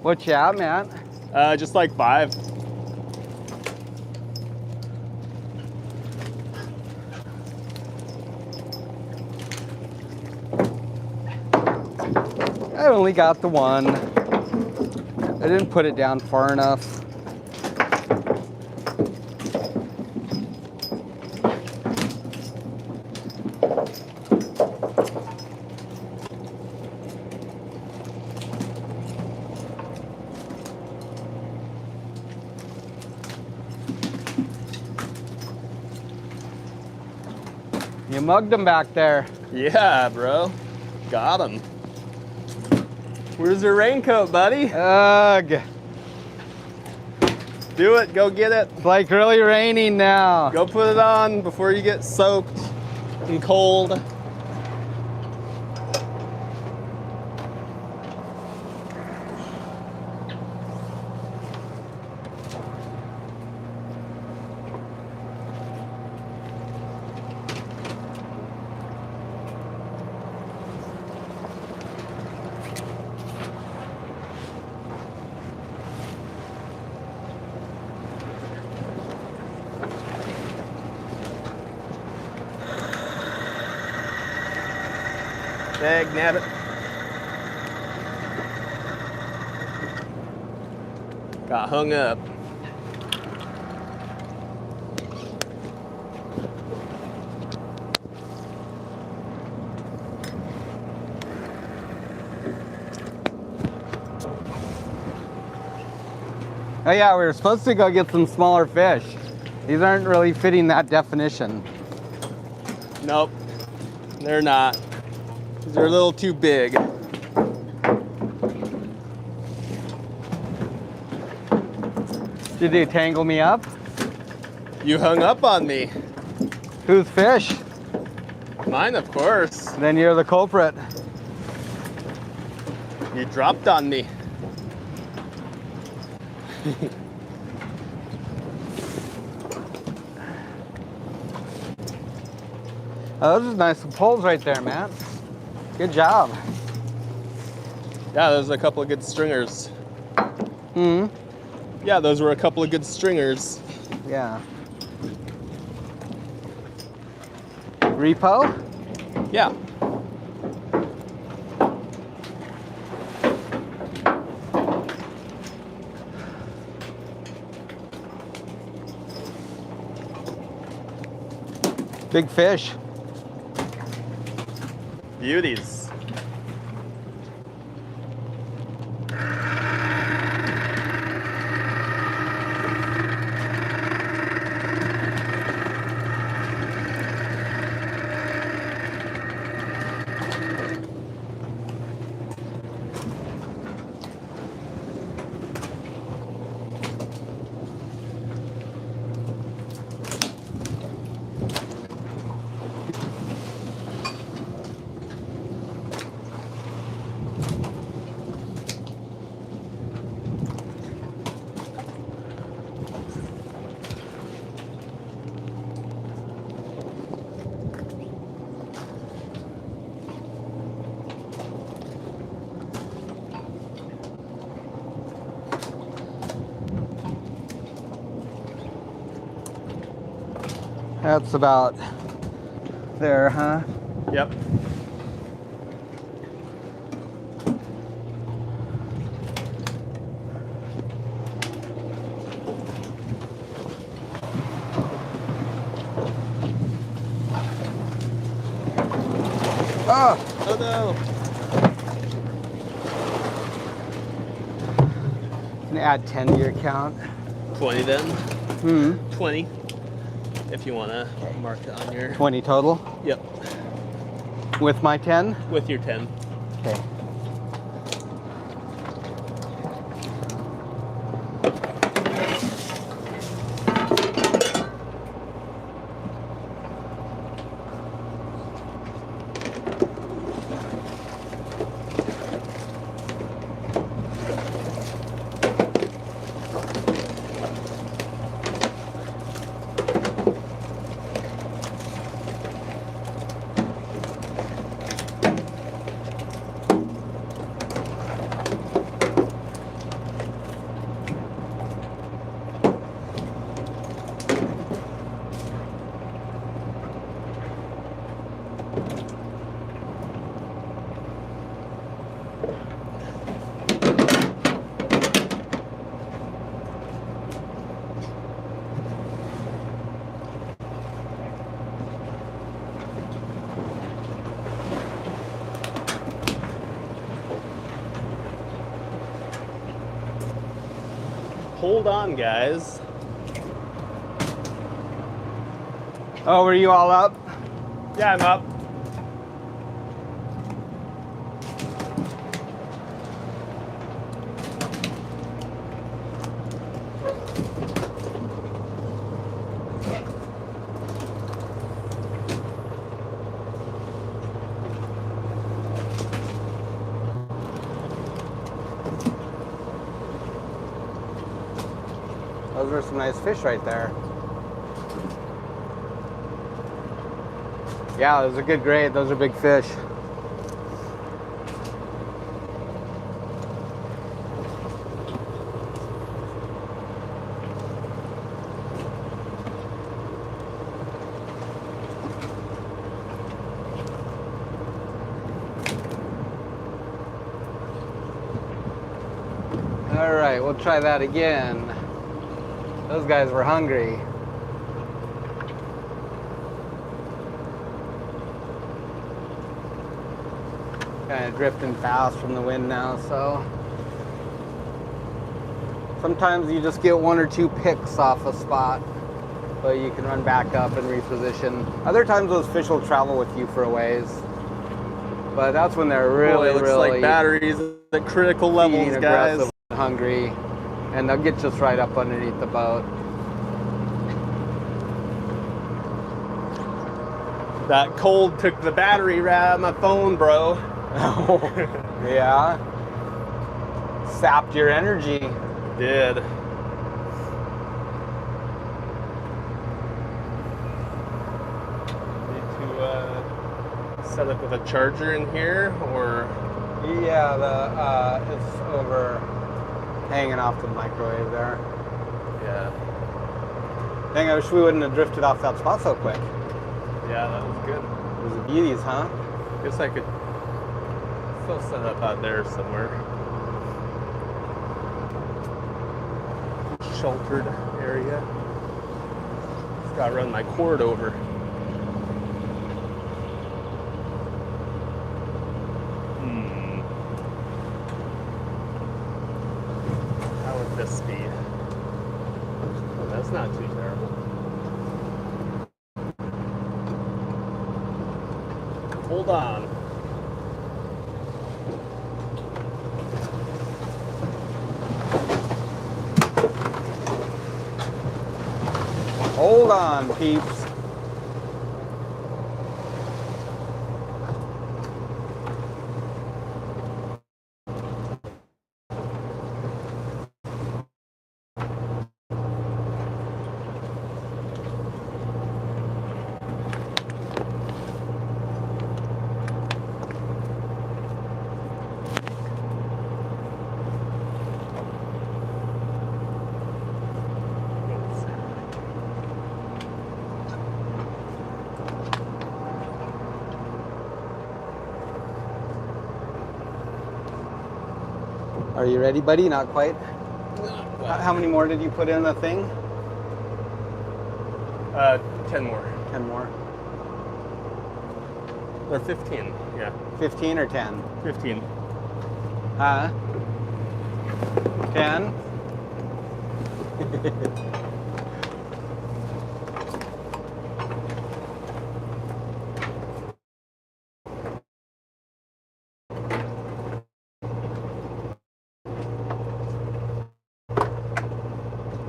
What you at, man? Just like 5. I only got the one. I didn't put it down far enough. You mugged him back there. Yeah, bro. Got him. Where's your raincoat, buddy? Ugh. Do it. Go get it. It's like really raining now. Go put it on before you get soaked and cold. Dag nabbit. Got hung up. Oh yeah, we were supposed to go get some smaller fish. These aren't really fitting that definition. Nope, they're not. They're a little too big. Did they tangle me up? You hung up on me. Whose fish? Mine, of course. Then you're the culprit. You dropped on me. Oh, those are nice pulls right there, man. Good job. Yeah, those are a couple of good stringers. Hmm. Yeah, those were a couple of good stringers. Yeah. Repo? Yeah. Big fish. Beauties. That's about there, huh? Yep. Oh! Oh no! Can you add 10 to your count? 20 then. 20. If you want to mark it on your... 20 total? Yep. With my 10? With your 10. Okay. Hold on, guys. Oh, were you all up? Yeah, I'm up. Those were some nice fish right there. Yeah, those are good grade. Those are big fish. All right, we'll try that again. Those guys were hungry. Kind of drifting fast from the wind now, so sometimes you just get one or two picks off a spot, but you can run back up and reposition. Other times those fish will travel with you for a ways, but that's when they're really, Boy, it looks really like batteries at critical levels, guys. aggressive and hungry, and they'll get just right up underneath the boat. That cold took the battery right out of my phone, bro. Oh, yeah. Sapped your energy. Did. Need to set up with a charger in here, or? Yeah, it's over, hanging off the microwave there. Yeah. Dang, I wish we wouldn't have drifted off that spot so quick. Yeah, that was good. It was the beauties, huh? Guess I could still set up out there somewhere. Sheltered area. Just gotta run my cord over. How would this be? Oh, that's not too terrible. Hold on. Hold on, peeps. Are you ready, buddy? Not quite. How many more did you put in the thing? 10 more. 10 more. Or 15, yeah. 15 or 10? 15. Huh? 10?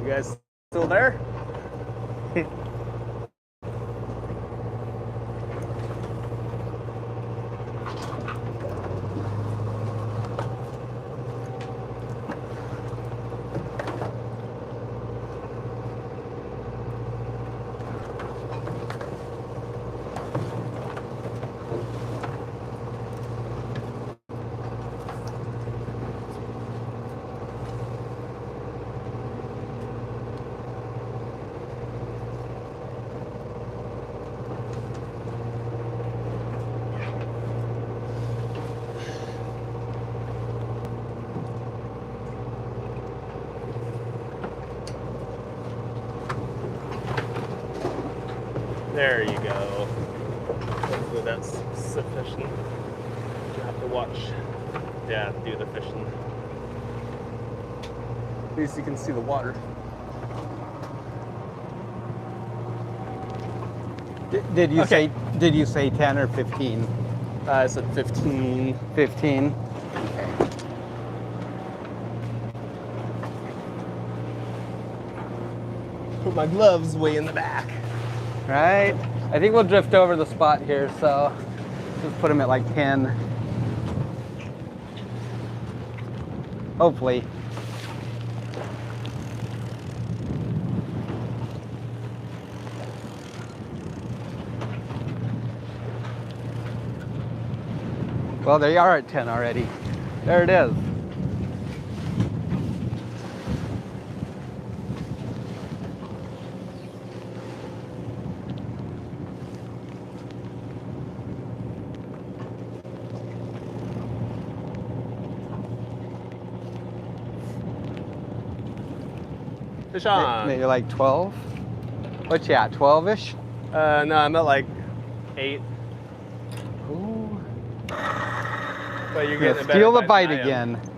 You guys still there? There you go. Hopefully that's sufficient. You have to watch Dad do the fishing. At least you can see the water. Did you Okay. Did you say 10 or 15? I said 15. 15. Put my gloves way in the back. Right. I think we'll drift over the spot here, so just put them at like 10. Hopefully. Well, they are at 10 already. There it is. Fish on. Maybe like 12. What's you at, 12-ish? No, I'm at like 8. Ooh. But you're Yeah, getting a better steal the bite bite than I am. again.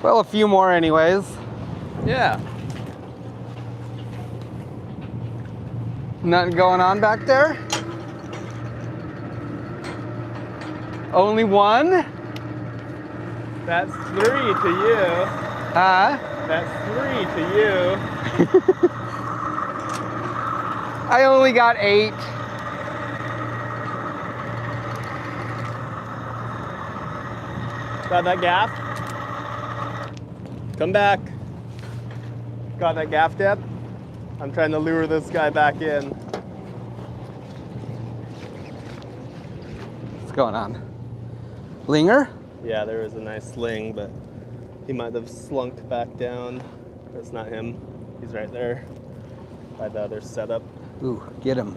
Well, a few more anyways. Yeah. Nothing going on back there? Only one? That's 3 to you. Huh? That's 3 to you. I only got 8. Got that gaff? Come back. Got that gaff, Deb? I'm trying to lure this guy back in. What's going on? Linger? Yeah, there was a nice ling, but he might have slunk back down. That's not him. He's right there by the other setup. Ooh, get him.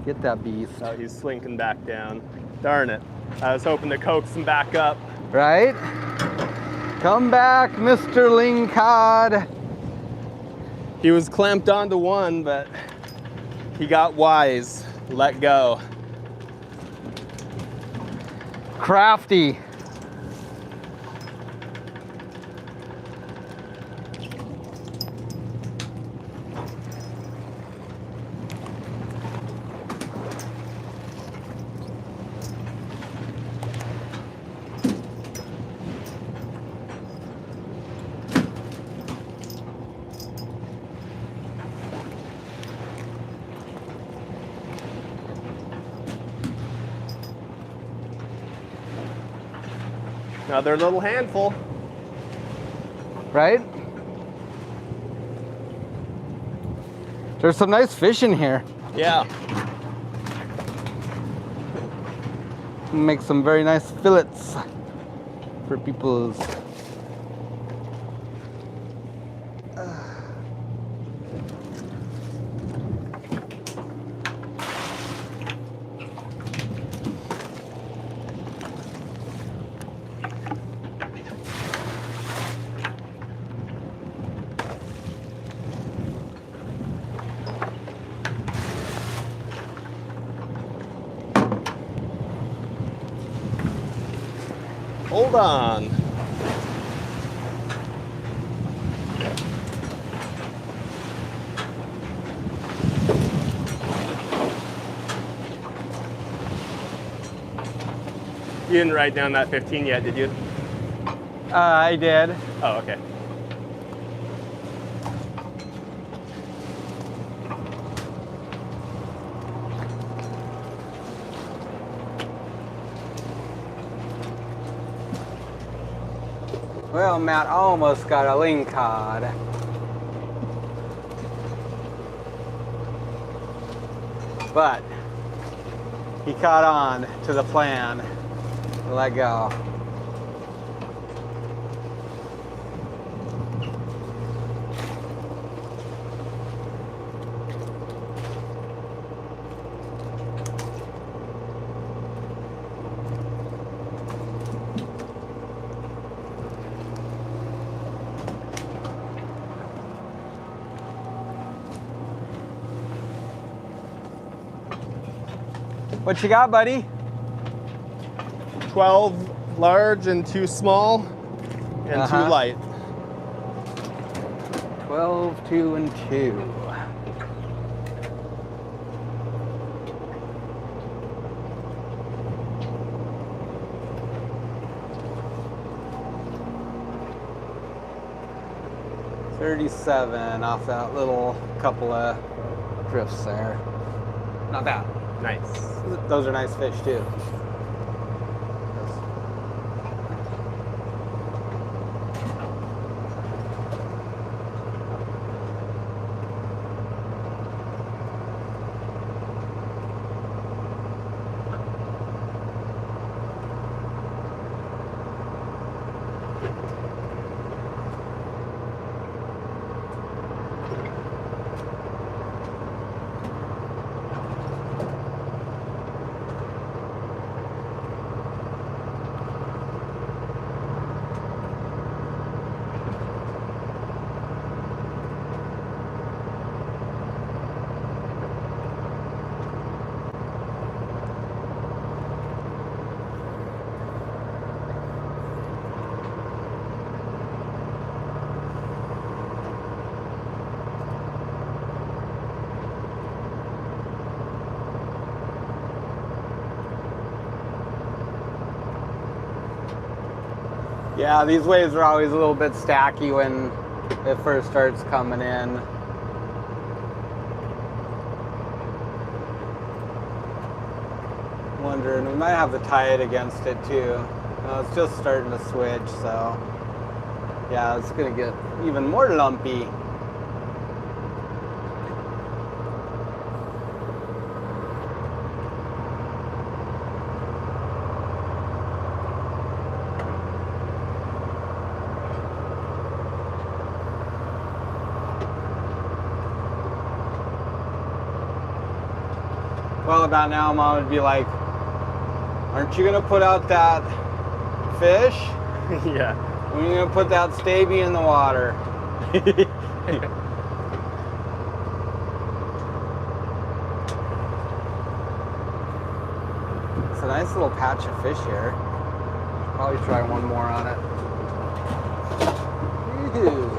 Get that beast. Oh, he's slinking back down. Darn it. I was hoping to coax him back up. Right? Come back, Mr. Lingcod. He was clamped onto one, but he got wise. Let go. Crafty. Another little handful. Right? There's some nice fish in here. Yeah. Make some very nice fillets for people's. Hold on. You didn't write down that 15 yet, did you? I did. Oh, okay. Well, Matt almost got a lingcod. But he caught on to the plan. Let go. What you got, buddy? 12 large and 2 small and 2 light. 12, 2, and 2. $37 off that little couple of drifts there. Not bad. Nice. Those are nice fish too. Yeah, these waves are always a little bit stacky when it first starts coming in. Wondering, we might have the tide against it too. It's just starting to switch, so yeah, it's gonna get even more lumpy. Well, about now, Mom would be like, aren't you gonna put out that fish? Yeah. When are you gonna put that stabie in the water? It's a nice little patch of fish here. Probably try one more on it. Yoo-hoo.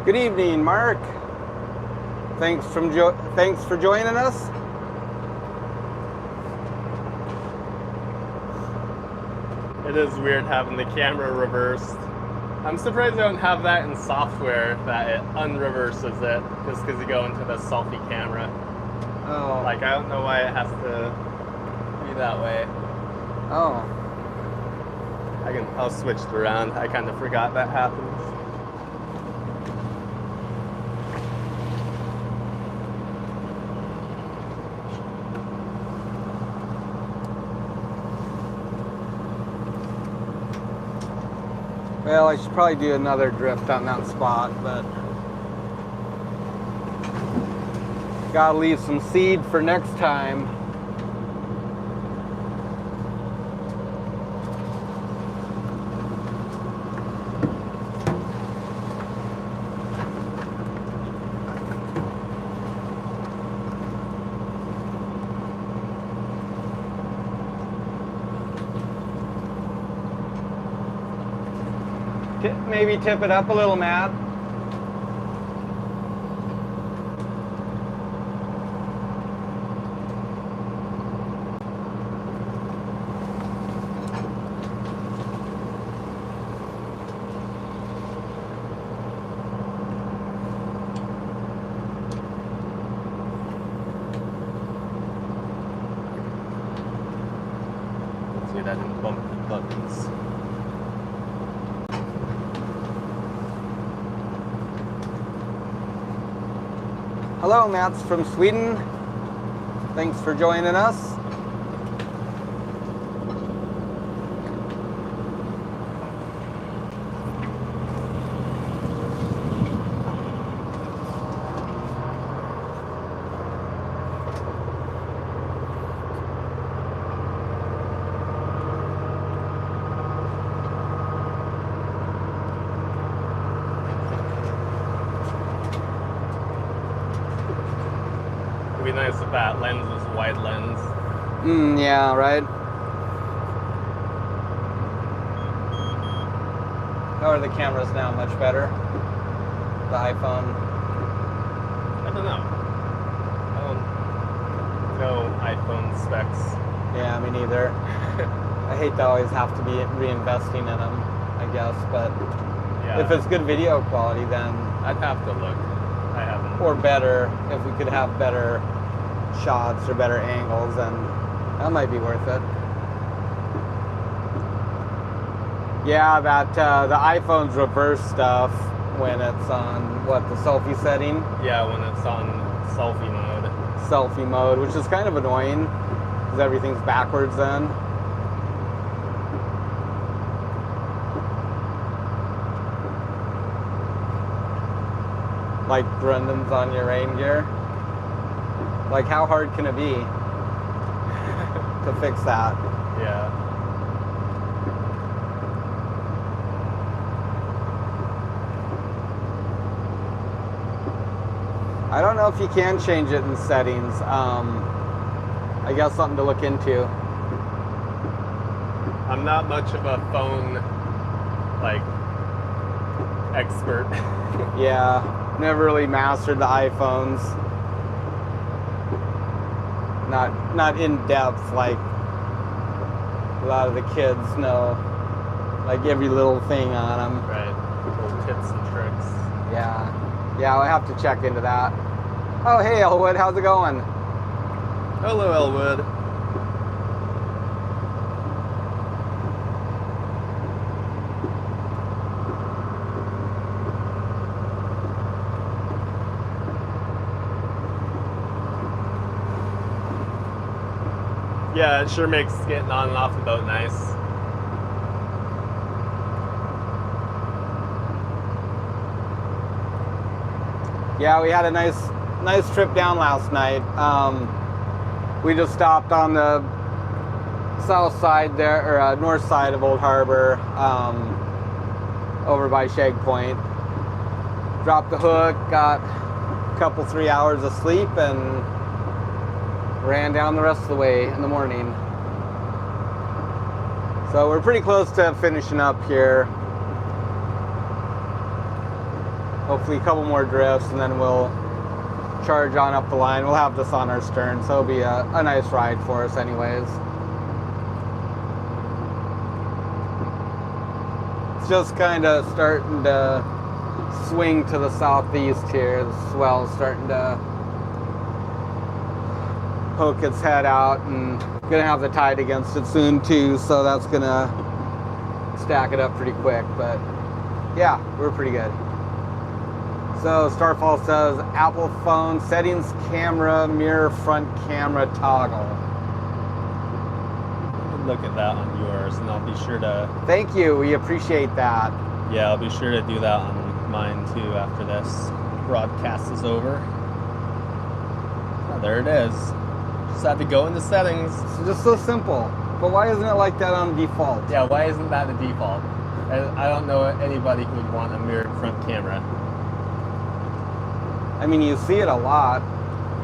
Good evening, Mark. Thanks for joining us. It is weird having the camera reversed. I'm surprised they don't have that in software, that it unreverses it, just because you go into the selfie camera. Oh. Like, I don't know why it has to be that way. Oh. I'll switch it around. I kind of forgot that happens. Well, I should probably do another drift on that spot, but gotta leave some seed for next time. Maybe tip it up a little, Matt. See, that didn't bump the buttons. Hello, Matt's from Sweden. Thanks for joining us. It'd be nice if that lens was wide lens. Yeah, right. How are the cameras now? Much better? The iPhone? I don't know. I don't know iPhone specs. Yeah, me neither. I hate to always have to be reinvesting in them, I guess, but Yeah. if it's good video quality, then I'd have to look. I haven't. or better, if we could have better shots or better angles, then that might be worth it. Yeah, that the iPhone's reverse stuff when it's on what, the selfie setting? Yeah, when it's on selfie mode. Selfie mode, which is kind of annoying because everything's backwards then. Like Brendan's on your rain gear. Like, how hard can it be to fix that? Yeah. I don't know if you can change it in settings. I guess something to look into. I'm not much of a phone, like, expert. Yeah, never really mastered the iPhones. Not in depth like a lot of the kids know, like every little thing on them. Right. Little tips and tricks. Yeah, I'll have to check into that. Oh, hey Elwood, how's it going? Hello, Elwood. Yeah, it sure makes getting on and off the boat nice. Yeah, we had a nice trip down last night. We just stopped on the south side there, or north side of Old Harbor, over by Shag Point. Dropped the hook, got a couple 3 hours of sleep, and ran down the rest of the way in the morning. So we're pretty close to finishing up here. Hopefully a couple more drifts and then we'll charge on up the line. We'll have this on our stern, so it'll be a nice ride for us anyways. It's just kind of starting to swing to the southeast here. The swell's starting to poke its head out, and gonna have the tide against it soon too, so that's gonna stack it up pretty quick. But yeah, we're pretty good. So Starfall says Apple phone settings, camera, mirror, front camera toggle. Look at that on yours, and I'll be sure to. Thank you, we appreciate that. Yeah, I'll be sure to do that on mine too after this broadcast is over. Oh, there it is. Just had to go into settings. It's just so simple. But why isn't it like that on default? Yeah, why isn't that the default? I don't know anybody who would want a mirrored front camera. I mean, you see it a lot.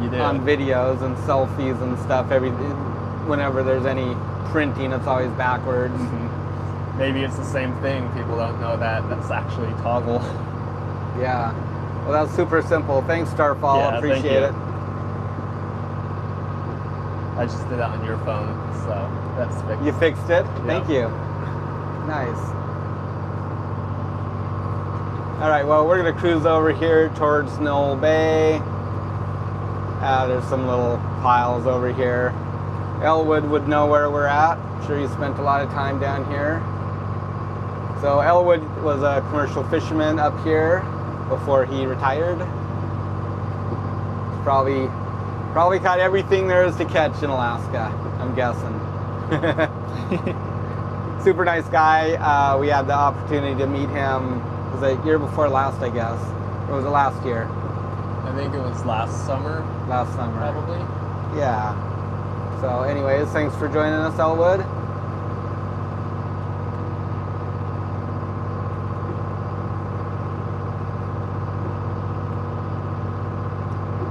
You do. On videos and selfies and stuff. Whenever there's any printing, it's always backwards. Mm-hmm. Maybe it's the same thing. People don't know that that's actually toggle. Yeah. Well, that's super simple. Thanks, Starfall. Yeah, appreciate it. I just did that on your phone, so that's fixed. You fixed it? Yeah. Thank you. Nice. All right, well, we're gonna cruise over here towards Knoll Bay. There's some little piles over here. Elwood would know where we're at. I'm sure he spent a lot of time down here. So Elwood was a commercial fisherman up here before he retired. Probably caught everything there is to catch in Alaska, I'm guessing. Super nice guy. We had the opportunity to meet him, was it year before last, I guess? Or was it last year? I think it was last summer. Last summer. Probably. Yeah. So anyways, thanks for joining us, Elwood.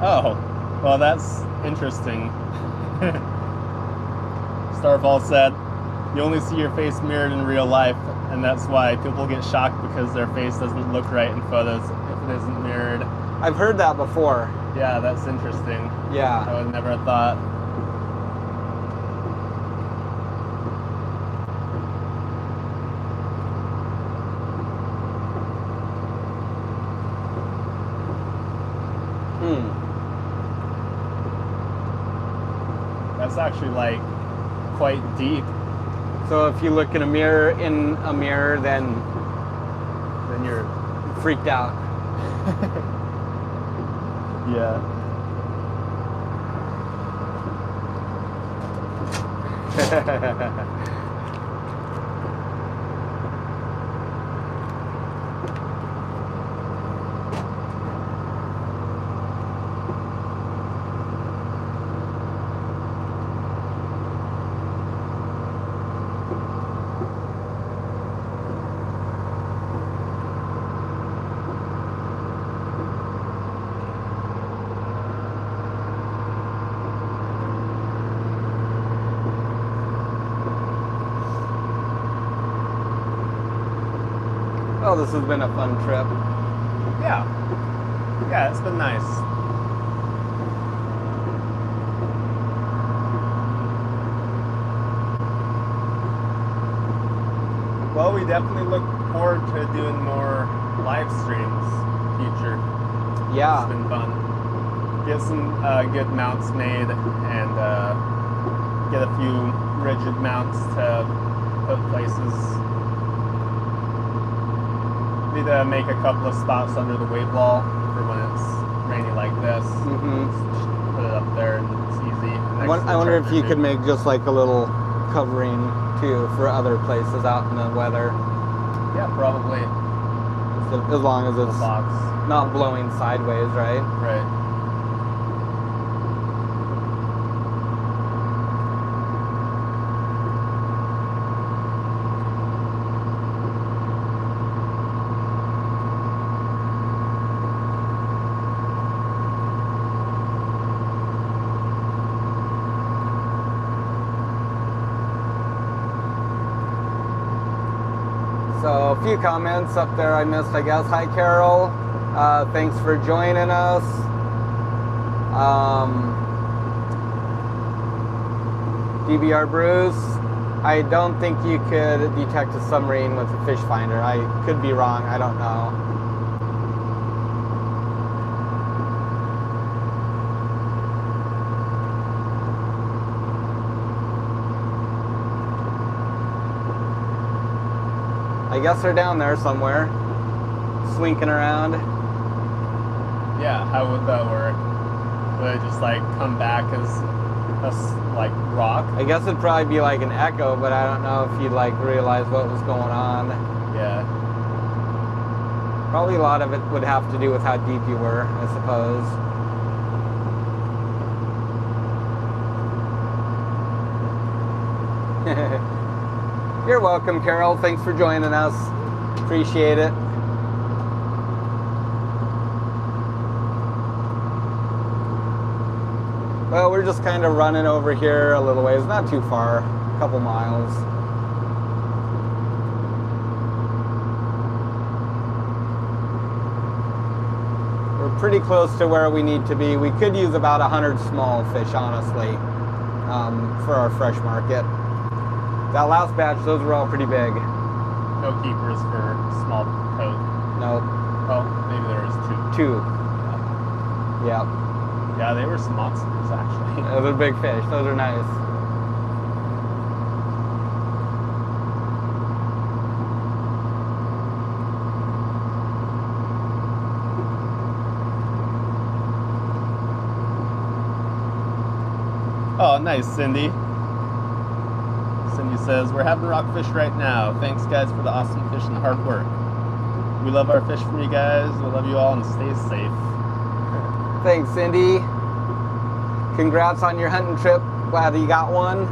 Oh, well, that's interesting. Starfall said, you only see your face mirrored in real life, and that's why people get shocked because their face doesn't look right in photos if it isn't mirrored. I've heard that before. Yeah, that's interesting. Yeah. I would never have thought. That's actually like quite deep. So if you look in a mirror, then you're freaked out. Yeah. Well, this has been a fun trip. Yeah. Yeah, it's been nice. Well, we definitely look forward to doing more live streams future. Yeah. It's been fun. Get some good mounts made and get a few rigid mounts to put places. Need to make a couple of spots under the wave wall for when it's rainy like this. Mm-hmm. Put it up there and it's easy. I wonder if you could make just like a little covering too for other places out in the weather. Yeah, probably. As long as it's box. not blowing sideways, right? Right. So a few comments up there I missed, I guess. Hi, Carol. Thanks for joining us. DBR Bruce, I don't think you could detect a submarine with a fish finder. I could be wrong, I don't know. I guess they're down there somewhere, slinking around. Yeah, how would that work? Would it just like come back as a like rock? I guess it'd probably be like an echo, but I don't know if you'd like realize what was going on. Yeah. Probably a lot of it would have to do with how deep you were, I suppose. You're welcome, Carol. Thanks for joining us. Appreciate it. Well, we're just kind of running over here a little ways, not too far, a couple miles. We're pretty close to where we need to be. We could use about 100 small fish, honestly, for our fresh market. That last batch, those were all pretty big. No keepers for small coat. Nope. Oh, maybe there was Two. Yep. Yeah, they were some monsters actually. Those are big fish. Those are nice. Oh, nice, Cindy. Cindy says, we're having rockfish right now. Thanks, guys, for the awesome fish and the hard work. We love our fish from you guys. We love you all and stay safe. Thanks, Cindy. Congrats on your hunting trip. Glad that you got one.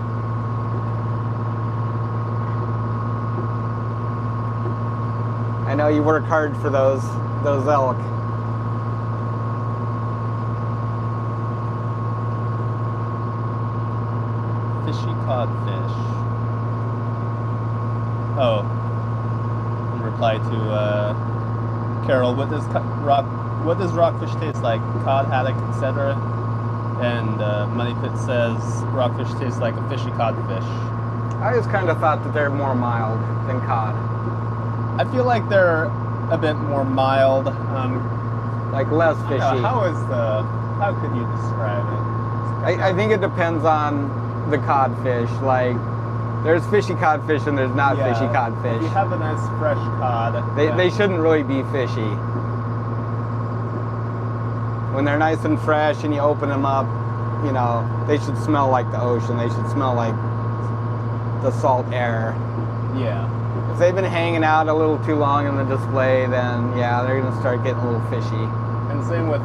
I know you work hard for those elk. Fishy codfish. Oh, in reply to Carol, what does what does rockfish taste like? Cod, haddock, etc. And Money Pit says rockfish tastes like a fishy codfish. I just kind of thought that they're more mild than cod. I feel like they're a bit more mild. Like less fishy. How could you describe it? I think it depends on the codfish. Like, there's fishy codfish and there's not fishy codfish. If you have a nice fresh cod, they shouldn't really be fishy. When they're nice and fresh and you open them up, you know, they should smell like the ocean. They should smell like the salt air. Yeah. If they've been hanging out a little too long in the display, then yeah, they're gonna start getting a little fishy. And same with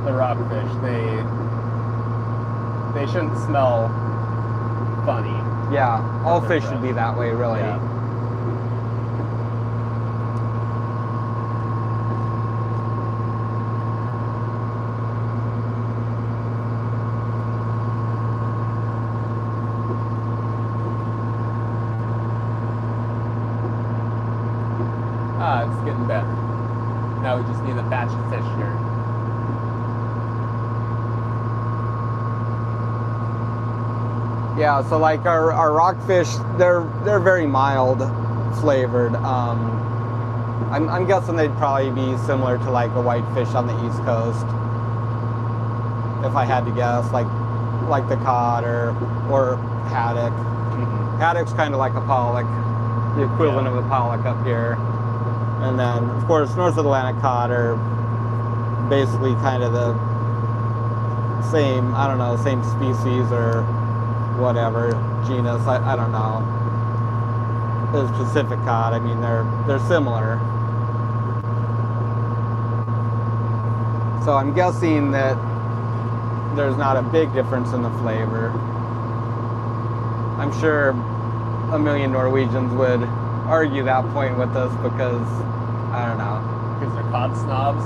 the rockfish. They shouldn't smell funny. Yeah, all fish should be that way, really. Yeah. It's getting better. Now we just need a batch of fish here. Yeah, so like our rockfish, they're very mild flavored. I'm guessing they'd probably be similar to like a whitefish on the East Coast, if I had to guess, like the cod or haddock. Mm-hmm. Haddock's kind of like a pollock, the equivalent of a pollock up here. And then, of course, North Atlantic cod are basically kind of the same, I don't know, same species or whatever, genus, I don't know. There's Pacific cod, I mean, they're similar. So I'm guessing that there's not a big difference in the flavor. I'm sure a million Norwegians would argue that point with us because, I don't know. Because they're cod snobs?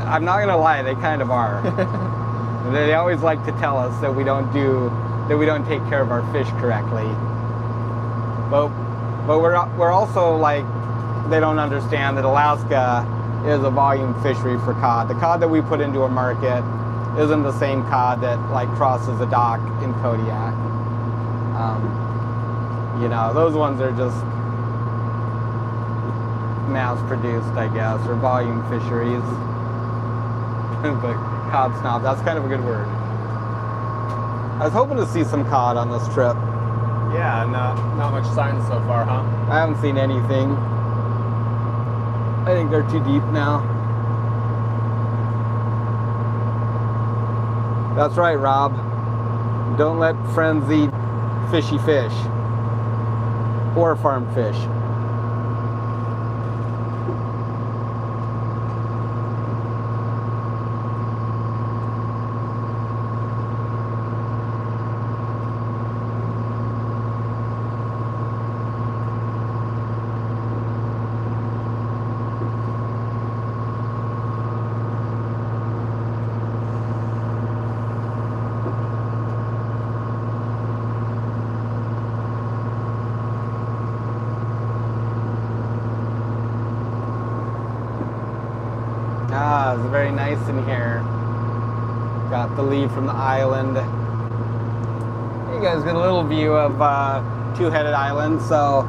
I'm not gonna lie, they kind of are. They always like to tell us that we don't take care of our fish correctly. But we're also like, they don't understand that Alaska is a volume fishery for cod. The cod that we put into a market isn't the same cod that like crosses a dock in Kodiak. You know, those ones are just mass produced, I guess, or volume fisheries. But cod snob, that's kind of a good word. I was hoping to see some cod on this trip. Yeah, not much signs so far, huh? I haven't seen anything. I think they're too deep now. That's right, Rob. Don't let friends eat fishy fish or farm fish. It's very nice in here. Got the leave from the island. You guys get a little view of Two-Headed Island. So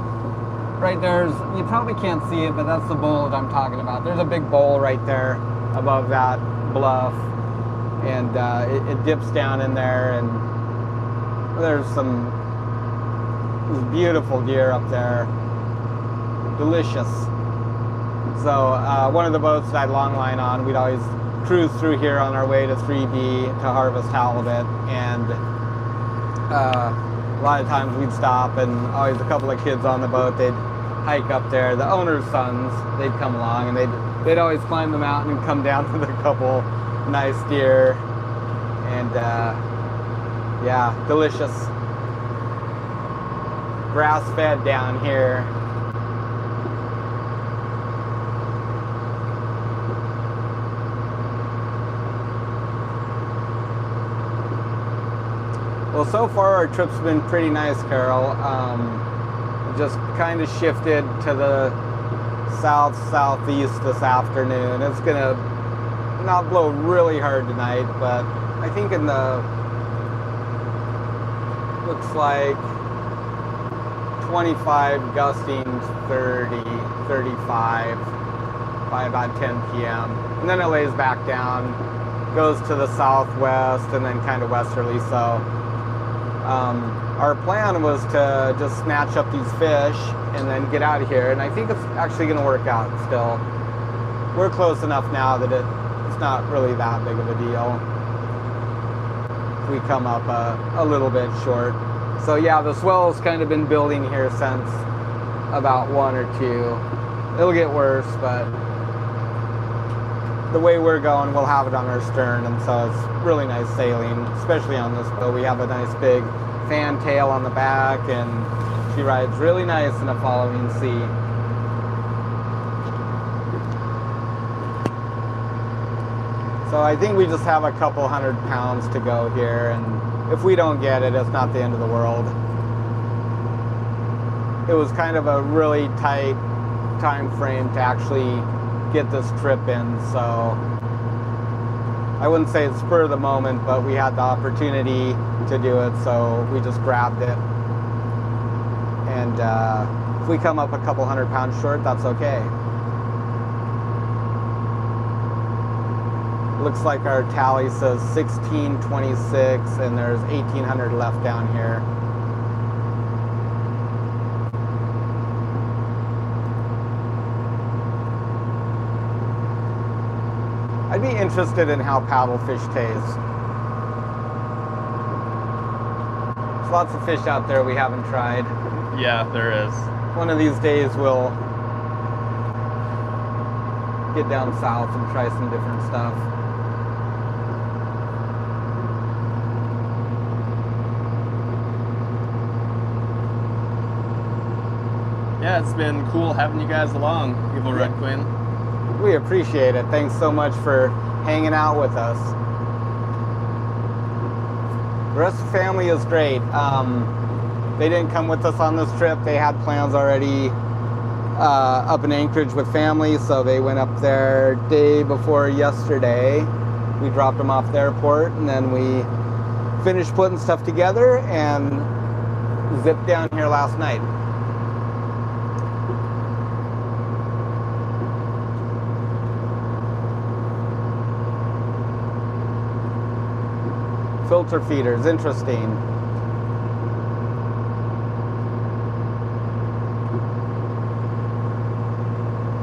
right there's, you probably can't see it, but that's the bowl that I'm talking about. There's a big bowl right there above that bluff, and it dips down in there, and there's some beautiful deer up there. Delicious. So one of the boats that I'd longline on, we'd always cruise through here on our way to 3B to harvest halibut, and a lot of times we'd stop, and always a couple of kids on the boat, they'd hike up there. The owner's sons, they'd come along, and they'd always climb the mountain and come down with a couple nice deer, and yeah, delicious. Grass-fed down here. Well, so far our trip's been pretty nice, Carol. Just kind of shifted to the south-southeast this afternoon. It's gonna not blow really hard tonight, but I think in the, looks like 25 gusting 30, 35 by about 10 p.m. And then it lays back down, goes to the southwest and then kind of westerly. So our plan was to just snatch up these fish and then get out of here. And I think it's actually going to work out still. We're close enough now that it's not really that big of a deal. We come up a little bit short. So yeah, the swell's kind of been building here since about 1 or 2. It'll get worse, but the way we're going, we'll have it on our stern, and so it's really nice sailing, especially on this boat. We have a nice big fan tail on the back, and she rides really nice in a following sea. So I think we just have a couple 100 pounds to go here, and if we don't get it, it's not the end of the world. It was kind of a really tight time frame to actually get this trip in, so I wouldn't say it's spur of the moment, but we had the opportunity to do it, so we just grabbed it. And if we come up a couple 100 pounds short, that's okay. Looks like our tally says 1626, and there's 1800 left down here. I'd be interested in how paddlefish taste. There's lots of fish out there we haven't tried. Yeah, there is. One of these days we'll get down south and try some different stuff. Yeah, it's been cool having you guys along, Evil Red Queen. We appreciate it. Thanks so much for hanging out with us. The rest of the family is great. They didn't come with us on this trip. They had plans already up in Anchorage with family, so they went up there day before yesterday. We dropped them off the airport, and then we finished putting stuff together and zipped down here last night. Filter feeders, interesting.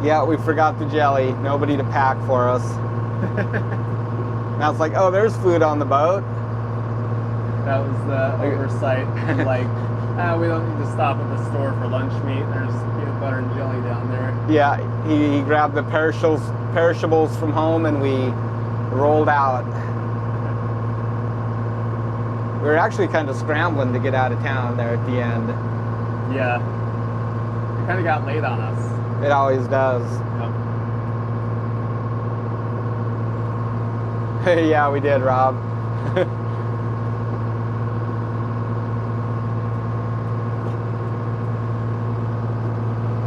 Yeah, we forgot the jelly. Nobody to pack for us. Now it's like, oh, there's food on the boat. That was the oversight. Like, we don't need to stop at the store for lunch meat. There's peanut butter and jelly down there. Yeah, he grabbed the perishables from home, and we rolled out. We were actually kind of scrambling to get out of town there at the end. Yeah. It kind of got late on us. It always does. Yep. Yeah, we did, Rob.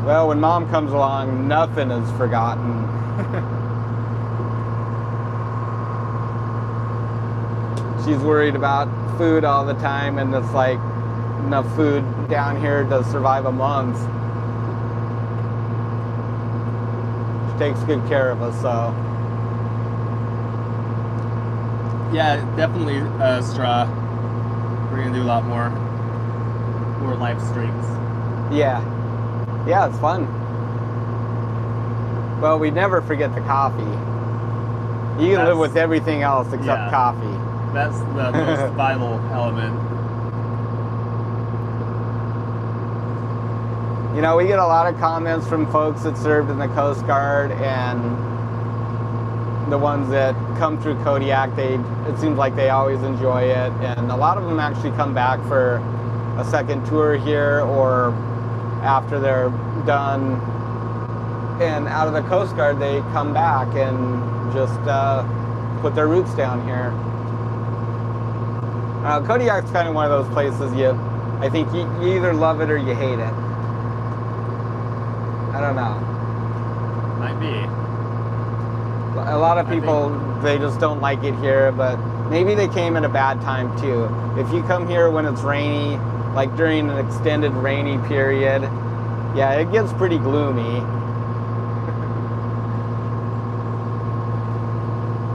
Well, when Mom comes along, nothing is forgotten. She's worried about food all the time, and it's like enough food down here to survive a month. She takes good care of us, so. Yeah, definitely straw. We're gonna do a lot more live streams. Yeah, it's fun. Well, we never forget the coffee. You can live with everything else except coffee. That's the most vital element. You know, we get a lot of comments from folks that served in the Coast Guard, and the ones that come through Kodiak, it seems like they always enjoy it, and a lot of them actually come back for a second tour here, or after they're done and out of the Coast Guard, they come back and just put their roots down here. Kodiak's kind of one of those places I think you either love it or you hate it. I don't know. Might be. A lot of people They just don't like it here, but maybe they came at a bad time too. If you come here when it's rainy, like during an extended rainy period, yeah, it gets pretty gloomy.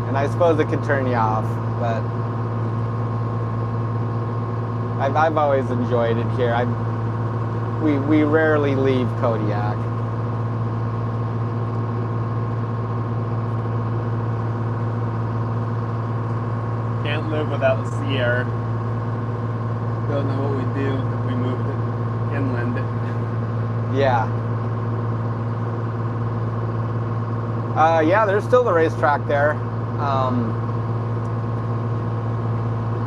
And I suppose it can turn you off, but I've always enjoyed it here. We rarely leave Kodiak. Can't live without the sea air. Don't know what we'd do if we moved it inland. Yeah. Yeah, there's still the racetrack there.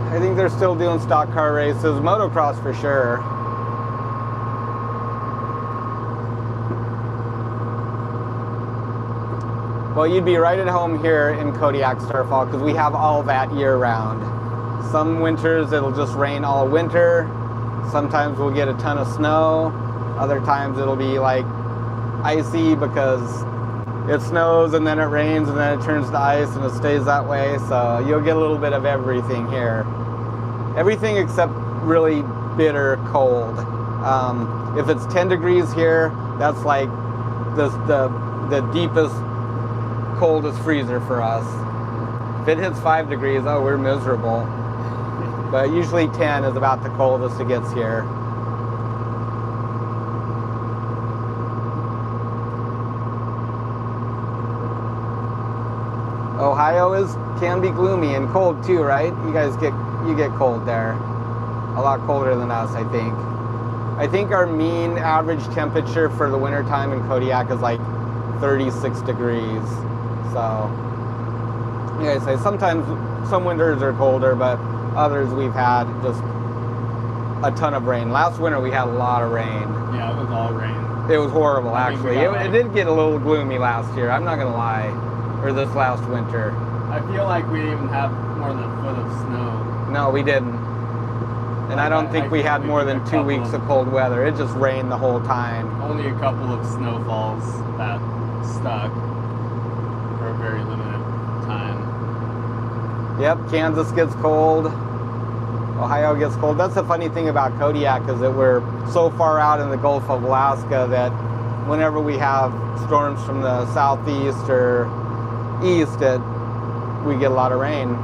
I think they're still doing stock car races, motocross for sure. Well, you'd be right at home here in Kodiak Starfall because we have all that year round. Some winters it'll just rain all winter. Sometimes we'll get a ton of snow. Other times it'll be like icy because it snows and then it rains and then it turns to ice and it stays that way. So you'll get a little bit of everything here. Everything except really bitter cold. If it's 10 degrees here, that's like the deepest, coldest freezer for us. If it hits 5 degrees, oh, we're miserable. But usually 10 is about the coldest it gets here. Ohio can be gloomy and cold too, right? You guys get cold there. A lot colder than us, I think. I think our mean average temperature for the wintertime in Kodiak is like 36 degrees. So, yeah, I say sometimes some winters are colder, but others we've had just a ton of rain. Last winter we had a lot of rain. Yeah, it was all rain. It was horrible, actually. It did get a little gloomy last year, I'm not gonna lie. Or this last winter. I feel like we didn't even have more than a foot of snow. No, we didn't. And I don't think we had more than 2 weeks of cold weather. It just rained the whole time. Only a couple of snowfalls that stuck for a very limited time. Yep, Kansas gets cold. Ohio gets cold. That's the funny thing about Kodiak is that we're so far out in the Gulf of Alaska that whenever we have storms from the southeast or east, we get a lot of rain.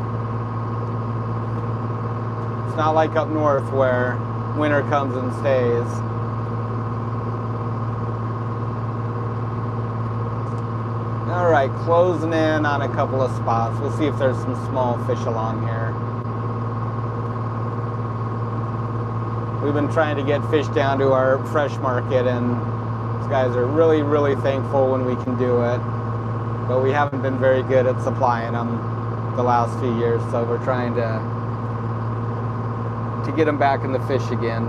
It's not like up north where winter comes and stays. All right, closing in on a couple of spots. We'll see if there's some small fish along here. We've been trying to get fish down to our fresh market, and these guys are really, really thankful when we can do it. But we haven't been very good at supplying them the last few years, so we're trying to get them back in the fish again.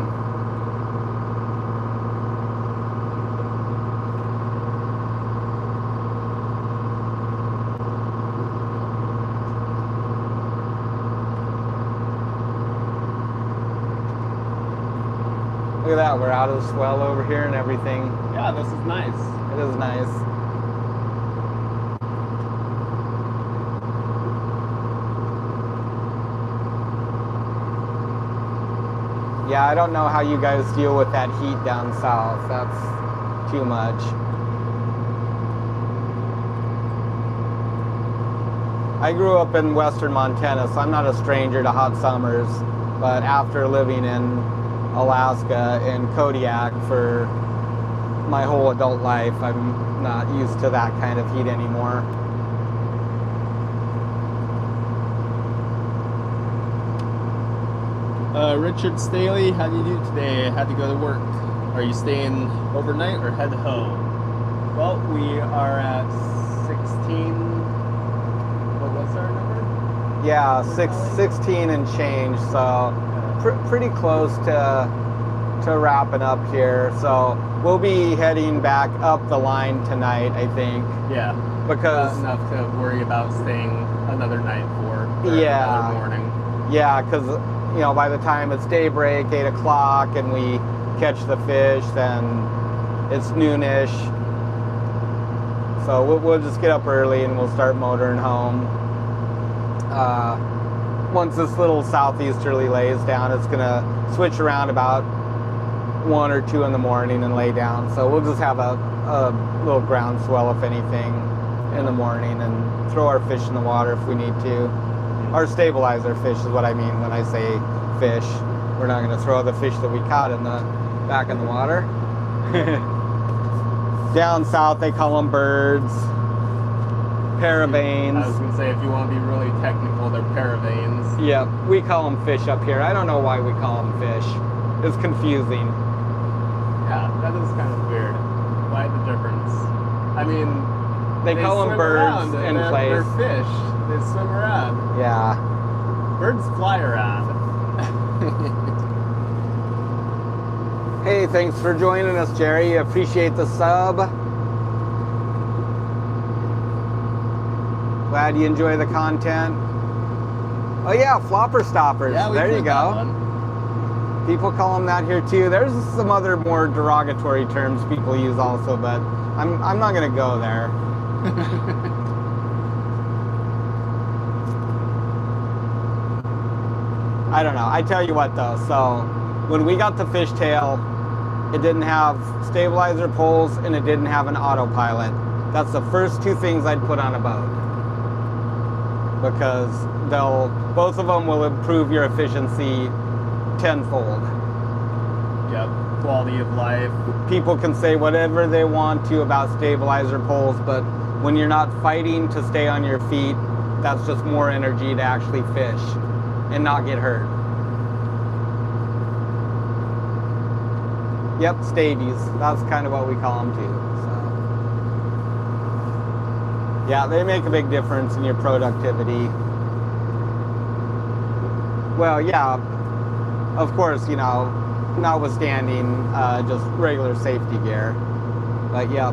Look at that, we're out of the swell over here and everything. Yeah, this is nice. It is nice. Yeah, I don't know how you guys deal with that heat down south. That's too much. I grew up in western Montana, so I'm not a stranger to hot summers. But after living in Alaska and Kodiak for my whole adult life, I'm not used to that kind of heat anymore. Richard Staley, how do you do today? I had to go to work. Are you staying overnight or head home? Well, we are at 16. What was our number? Yeah, 16 and change, so pretty close to wrapping up here. So we'll be heading back up the line tonight, I think. Yeah, because enough to worry about staying another night for, or yeah, another morning. Yeah, because you know, by the time it's daybreak, 8 o'clock, and we catch the fish, then it's noonish. So we'll just get up early and we'll start motoring home. Once this little southeasterly lays down, it's gonna switch around about 1 or 2 in the morning and lay down. So we'll just have a little groundswell, if anything, in the morning, and throw our fish in the water if we need to. Our stabilizer fish is what I mean when I say fish. We're not gonna throw the fish that we caught back in the water. Down south they call them birds. Paravanes. I was gonna say, if you want to be really technical, they're paravanes. Yep, we call them fish up here. I don't know why we call them fish. It's confusing. Yeah, that is kind of weird. Why the difference? I mean, they call them birds in place. They're fish. They swim around. Yeah. Birds fly around. Hey, thanks for joining us, Jerry. Appreciate the sub. Glad you enjoy the content. Oh yeah, flopper stoppers. Yeah, there you go. People call them that here too. There's some other more derogatory terms people use also, but I'm not gonna go there. I don't know. I tell you what though, so when we got the fishtail, it didn't have stabilizer poles and it didn't have an autopilot. That's the first 2 things I'd put on a boat, because both of them will improve your efficiency tenfold. Yep, quality of life. People can say whatever they want to about stabilizer poles, but when you're not fighting to stay on your feet, that's just more energy to actually fish and not get hurt. Yep, stavies. That's kind of what we call them too. So, yeah, they make a big difference in your productivity. Well, yeah, of course, you know, notwithstanding just regular safety gear. But yeah,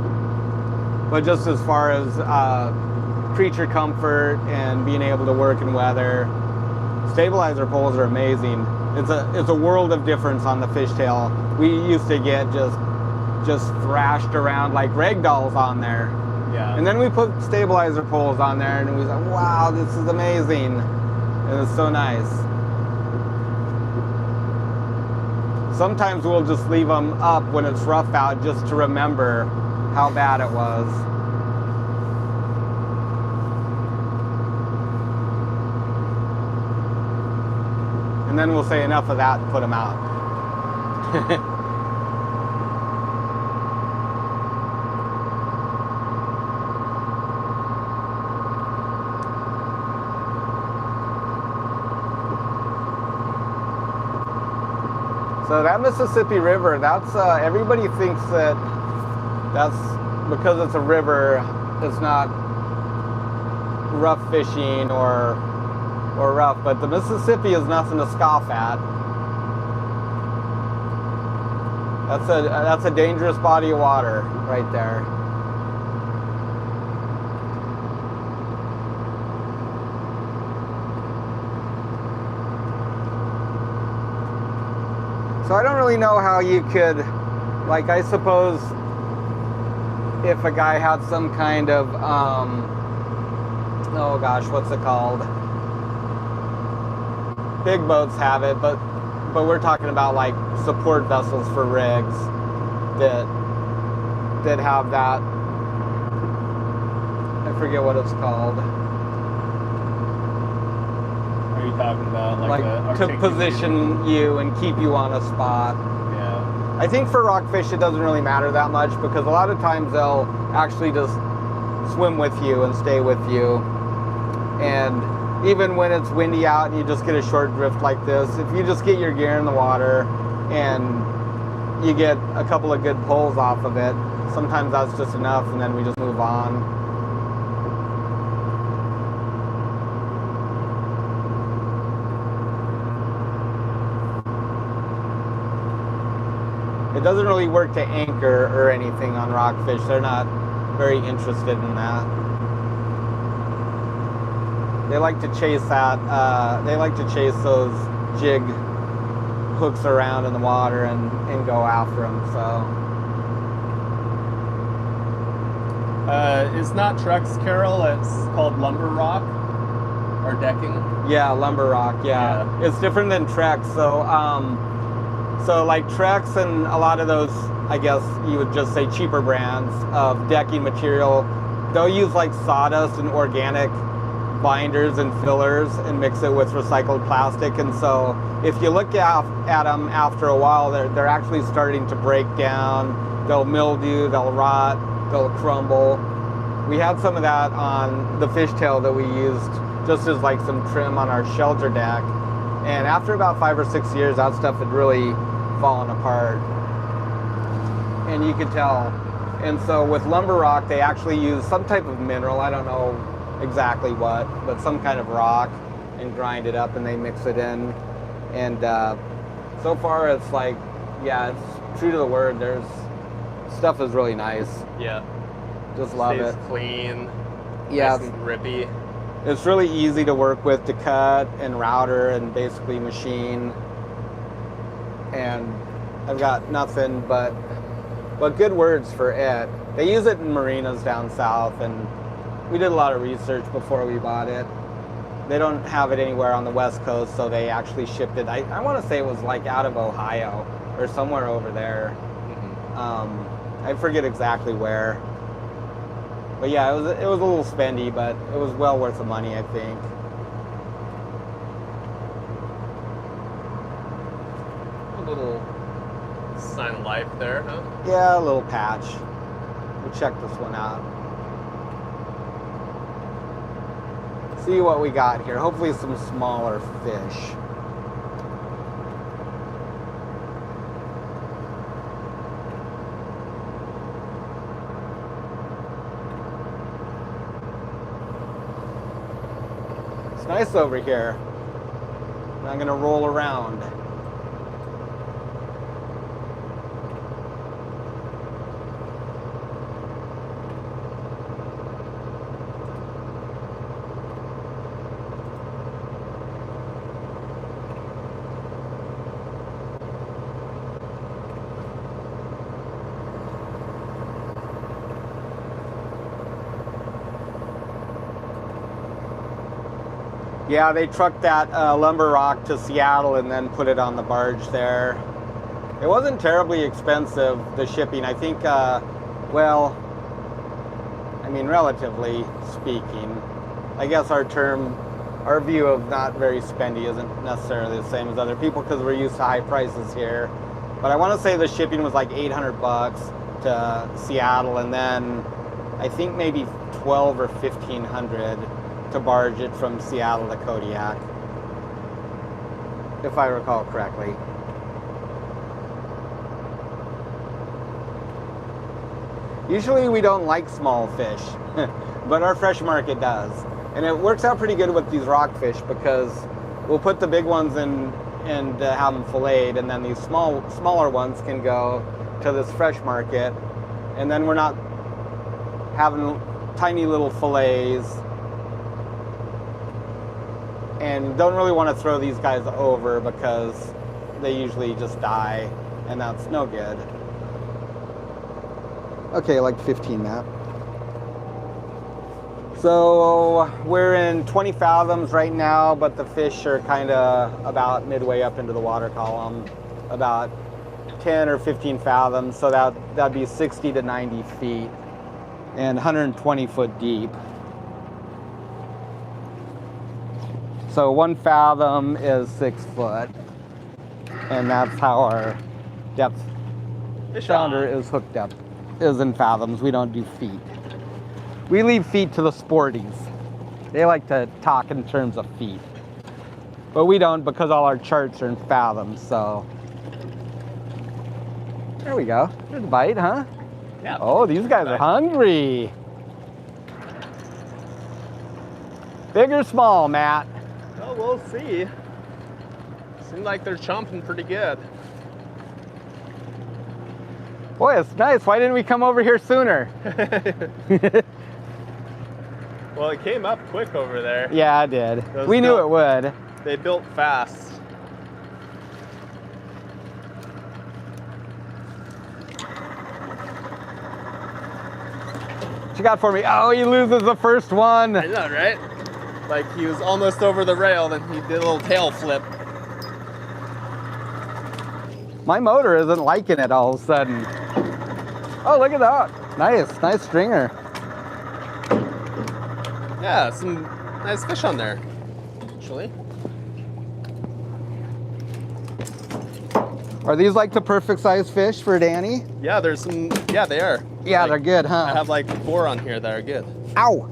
but just as far as creature comfort and being able to work in weather, stabilizer poles are amazing. It's a world of difference on the fishtail. We used to get just thrashed around like ragdolls on there. Yeah. And then we put stabilizer poles on there and we was like, wow, this is amazing. And it's so nice. Sometimes we'll just leave them up when it's rough out just to remember how bad it was. And then we'll say enough of that and put them out. So that Mississippi River, that's everybody thinks that that's because it's a river, it's not rough fishing or rough, but the Mississippi is nothing to scoff at. That's a dangerous body of water right there. So I don't really know how you could, like, I suppose if a guy had some kind of, oh gosh, what's it called? Big boats have it, but we're talking about like support vessels for rigs that have that. I forget what it's called. Are you talking about like to position you and keep you on a spot? Yeah. I think for rockfish it doesn't really matter that much, because a lot of times they'll actually just swim with you and stay with you. And even when it's windy out and you just get a short drift like this, if you just get your gear in the water and you get a couple of good pulls off of it, sometimes that's just enough, and then we just move on. It doesn't really work to anchor or anything on rockfish. They're not very interested in that. They like to chase that. They like to chase those jig hooks around in the water and go after them. So. It's not Trucks, Carol. It's called Lumber Rock. or decking? Yeah, lumber rock. Yeah. It's different than Trex. So like Trex and a lot of those, I guess you would just say cheaper brands of decking material, they'll use like sawdust and organic binders and fillers and mix it with recycled plastic. And so if you look at them after a while, they're actually starting to break down. They'll mildew, they'll rot, they'll crumble. We had some of that on the fishtail that we used just as like some trim on our shelter deck. And after about 5 or 6 years, that stuff had really fallen apart. And you could tell. And so with lumber rock, they actually use some type of mineral, I don't know exactly what, but some kind of rock, and grind it up and they mix it in. And so far it's like, yeah, it's true to the word. There's stuff is really nice. Yeah. Just love it. Stays clean. Yeah. Nice and grippy. It's really easy to work with, to cut and router and basically machine. And I've got nothing but good words for it. They use it in marinas down south, and we did a lot of research before we bought it. They don't have it anywhere on the West Coast, so they actually shipped it. I want to say it was like out of Ohio or somewhere over there. Mm-hmm. I forget exactly where. But yeah, it was a little spendy, but it was well worth the money, I think. A little sign of life there, huh? Yeah, a little patch. We'll check this one out. See what we got here. Hopefully some smaller fish. It's nice over here. I'm gonna roll around. Yeah, they trucked that lumber rock to Seattle and then put it on the barge there. It wasn't terribly expensive, the shipping. I think, well, I mean, relatively speaking. I guess our view of not very spendy isn't necessarily the same as other people because we're used to high prices here. But I want to say the shipping was like $800 to Seattle, and then I think maybe $1,200 or $1,500 to barge it from Seattle to Kodiak, if I recall correctly. Usually we don't like small fish, but our fresh market does. And it works out pretty good with these rockfish because we'll put the big ones in and have them filleted, and then these smaller ones can go to this fresh market, and then we're not having tiny little fillets. And don't really want to throw these guys over because they usually just die, and that's no good. Okay, like 15, Matt. So we're in 20 fathoms right now, but the fish are kind of about midway up into the water column, about 10 or 15 fathoms, so that'd be 60 to 90 feet and 120 foot deep. So 1 fathom is 6 foot, and that's how our depth sounder is hooked up, is in fathoms. We don't do feet. We leave feet to the sporties. They like to talk in terms of feet, but we don't because all our charts are in fathoms, so. There we go. There's a bite, huh? Yeah. Oh, these guys are hungry. Big or small, Matt? Well, we'll see. Seems like they're chomping pretty good. Boy, it's nice. Why didn't we come over here sooner? Well, it came up quick over there. Yeah, it did. We knew it would. They built fast. What you got for me? Oh, he loses the first one. I know, right? Like he was almost over the rail, then he did a little tail flip. My motor isn't liking it all of a sudden. Oh, look at that. Nice stringer. Yeah, some nice fish on there, actually. Are these like the perfect size fish for Danny? Yeah, there's some, yeah, they are. Yeah, like, they're good, huh? I have like 4 on here that are good. Ow!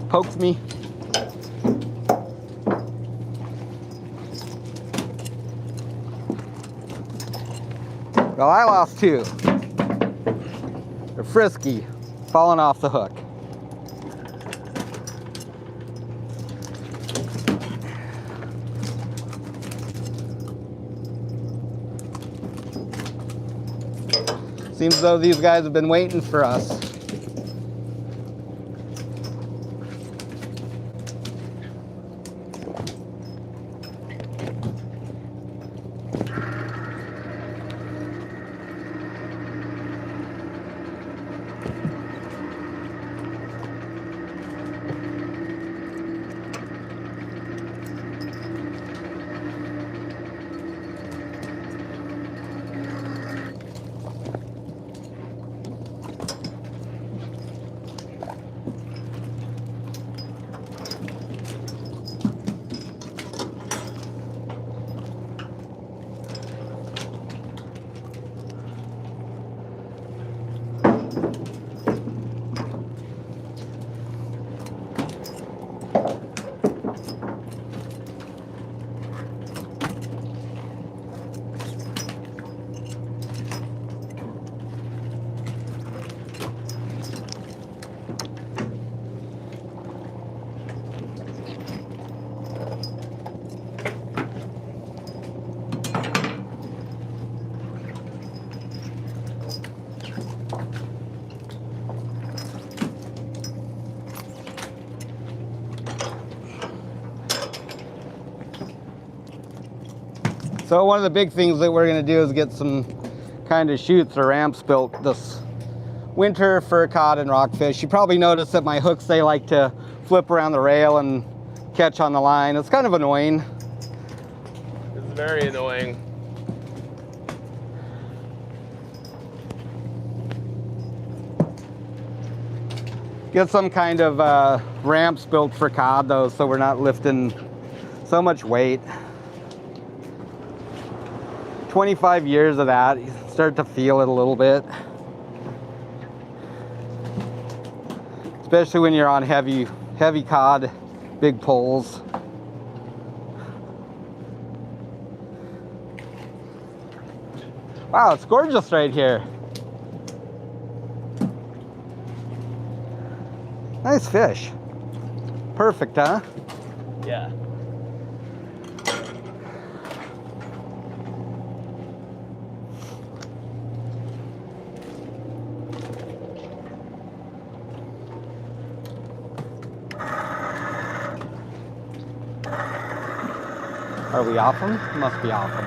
Pokes me. Well, I lost 2. They're frisky, falling off the hook. Seems as though these guys have been waiting for us. So one of the big things that we're gonna do is get some kind of chutes or ramps built this winter for cod and rockfish. You probably noticed that my hooks, they like to flip around the rail and catch on the line. It's kind of annoying. It's very annoying. Get some kind of ramps built for cod though, so we're not lifting so much weight. 25 years of that, you start to feel it a little bit. Especially when you're on heavy cod, big poles. Wow, it's gorgeous right here. Nice fish. Perfect, huh? Yeah. Are we off them? Must be off them.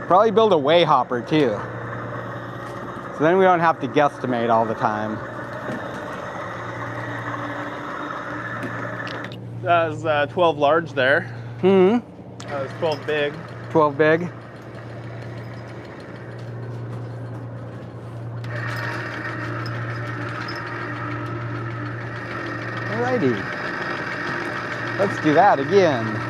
Probably build a way hopper too. So then we don't have to guesstimate all the time. That was 12 large there. Mm-hmm. That was 12 big. 12 big. Alrighty. Let's do that again.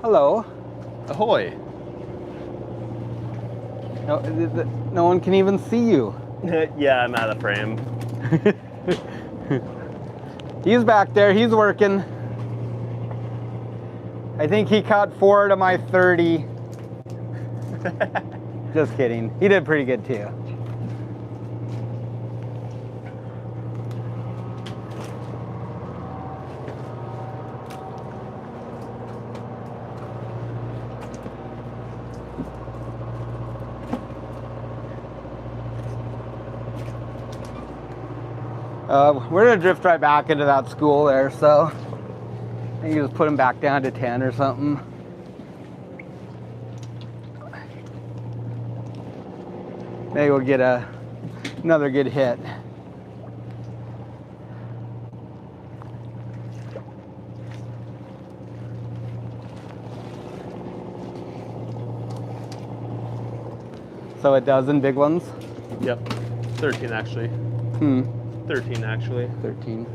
Hello. Ahoy. No one can even see you. Yeah, I'm out of frame. He's back there, he's working. I think he caught 4 to my 30. Just kidding. He did pretty good too. We're gonna drift right back into that school there, so I think you just put him back down to 10 or something. Maybe we'll get another good hit. So a dozen big ones? Yep. 13 actually. 13 actually. 13.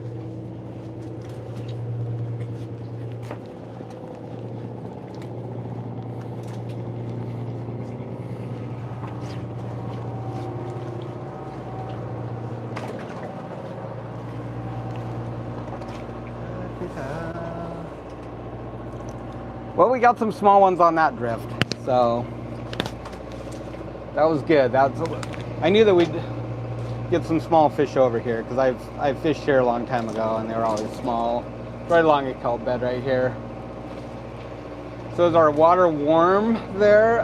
Well, we got some small ones on that drift, so that was good. I knew that we'd get some small fish over here because I've fished here a long time ago and they were always small, right along a kelp bed right here. So is our water warm there?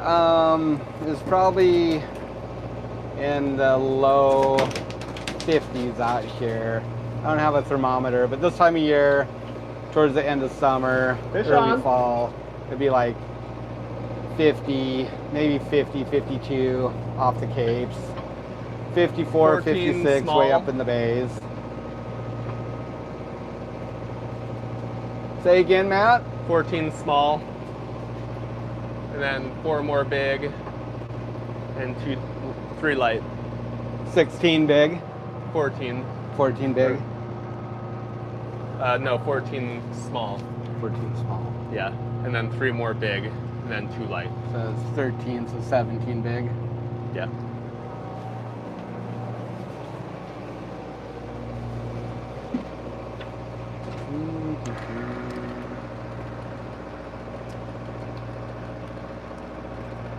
It's probably in the low 50s out here. I don't have a thermometer, but this time of year, towards the end of summer, early fall, it'd be like 50, maybe 50, 52 off the capes. 54, 56 small. Way up in the bays. Say again, Matt? 14 small, and then 4 more big, and 3 light. 16 big? 14. 14 big? No, 14 small. 14 small. Yeah, and then 3 more big, and then 2 light. So it's 13, so 17 big. Yeah.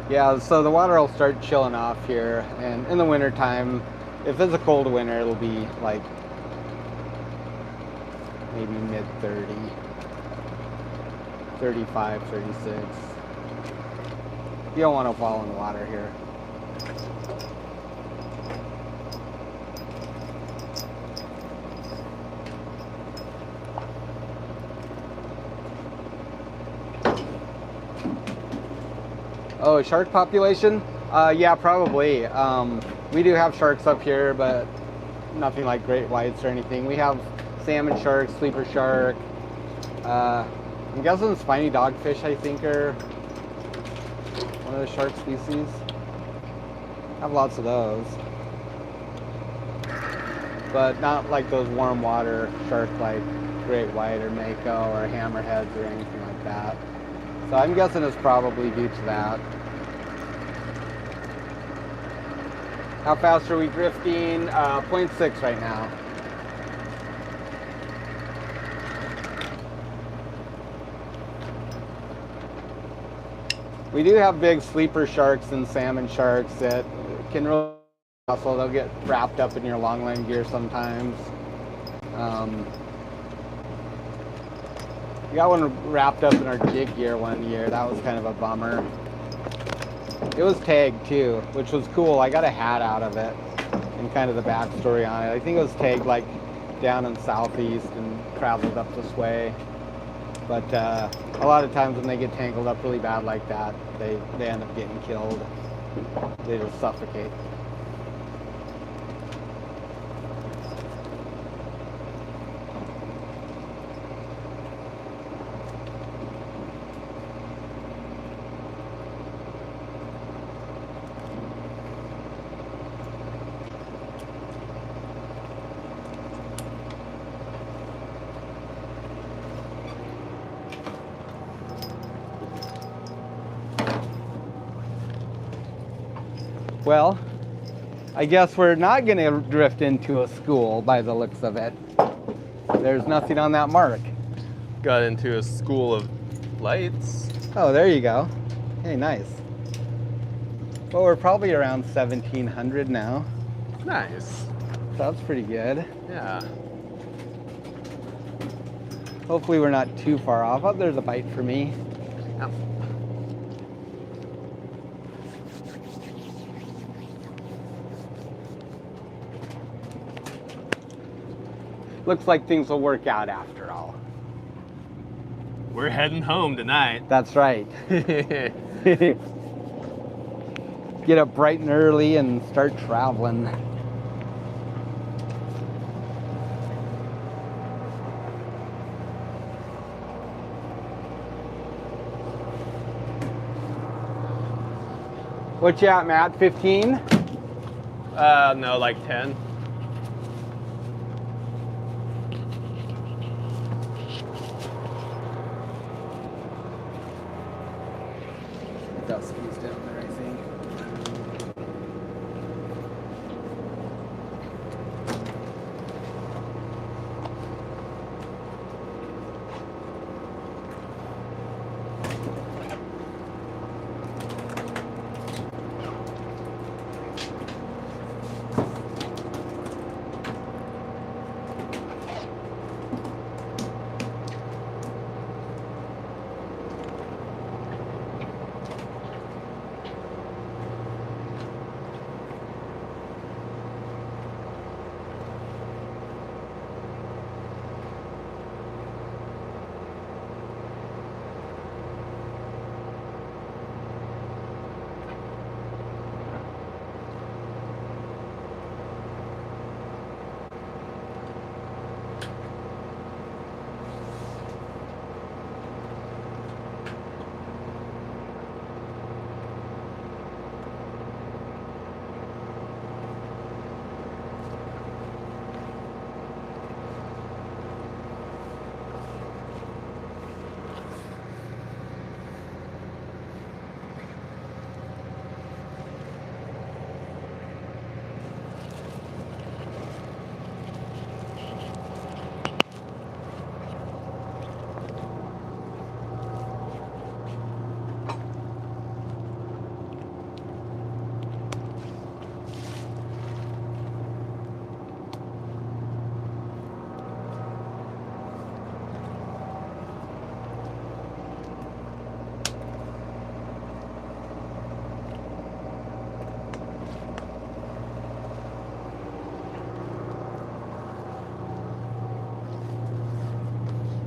Yeah, so the water will start chilling off here, and in the winter time, if it's a cold winter, it'll be like maybe mid 30, 35, 36. You don't want to fall in the water here. Oh, shark population? Yeah, probably. We do have sharks up here, but nothing like great whites or anything. We have salmon sharks, sleeper shark. I'm guessing spiny dogfish, I think, are one of the shark species. Have lots of those. But not like those warm water shark like great white or mako or hammerheads or anything like that. So I'm guessing it's probably due to that. How fast are we drifting? 0.6 right now. We do have big sleeper sharks and salmon sharks that can really muscle. They'll get wrapped up in your longline gear sometimes. We got one wrapped up in our jig gear one year. That was kind of a bummer. It was tagged too, which was cool. I got a hat out of it and kind of the backstory on it. I think it was tagged like down in southeast and traveled up this way. But a lot of times when they get tangled up really bad like that, they end up getting killed. They just suffocate. Well, I guess we're not going to drift into a school by the looks of it. There's nothing on that mark. Got into a school of lights. Oh, there you go. Hey, nice. Well, we're probably around 1,700 now. Nice. So that's pretty good. Yeah. Hopefully we're not too far off. Oh, there's a bite for me. Yep. Looks like things will work out after all. We're heading home tonight. That's right. Get up bright and early and start traveling. What you at, Matt? 15? No, like 10. Dusky's down there, I think.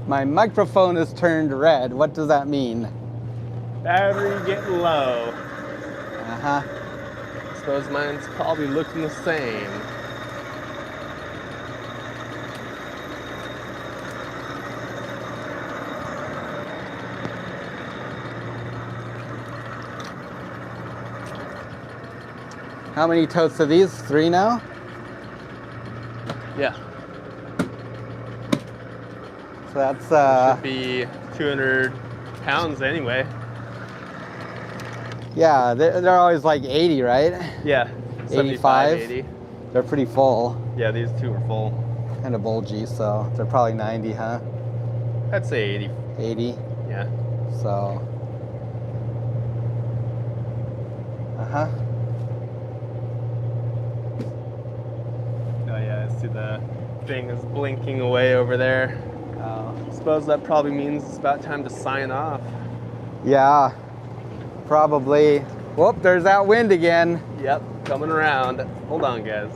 My microphone is turned red. What does that mean? Battery getting low. Uh-huh. Suppose mine's probably looking the same. How many totes are these? 3 now? Yeah. So that's Should be 200 pounds anyway. yeah, they're always like 80, right? Yeah. 85? 80. They're pretty full. Yeah, these two are full. Kind of bulgy, so they're probably 90, huh? I'd say 80. 80. Yeah. So. Uh-huh. Oh yeah, I see the thing is blinking away over there. Suppose that probably means it's about time to sign off. Yeah, probably. Whoop, there's that wind again. Yep, coming around. Hold on, guys.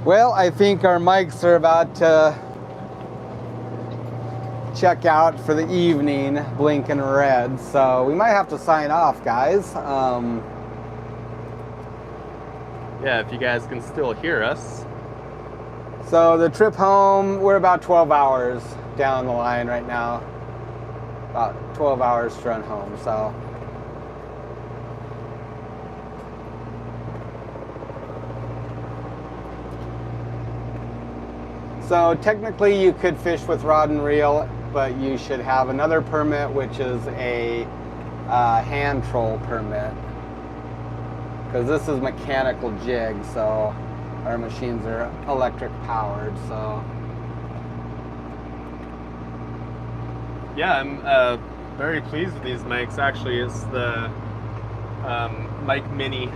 Well, I think our mics are about to check out for the evening, blinking red. So we might have to sign off, guys. Yeah, if you guys can still hear us. So the trip home, we're about 12 hours down the line right now. About 12 hours to run home, so. So technically you could fish with rod and reel, but you should have another permit, which is a hand troll permit. Because this is mechanical jig, so our machines are electric powered, so. Yeah, I'm very pleased with these mics. Actually, it's the mic mini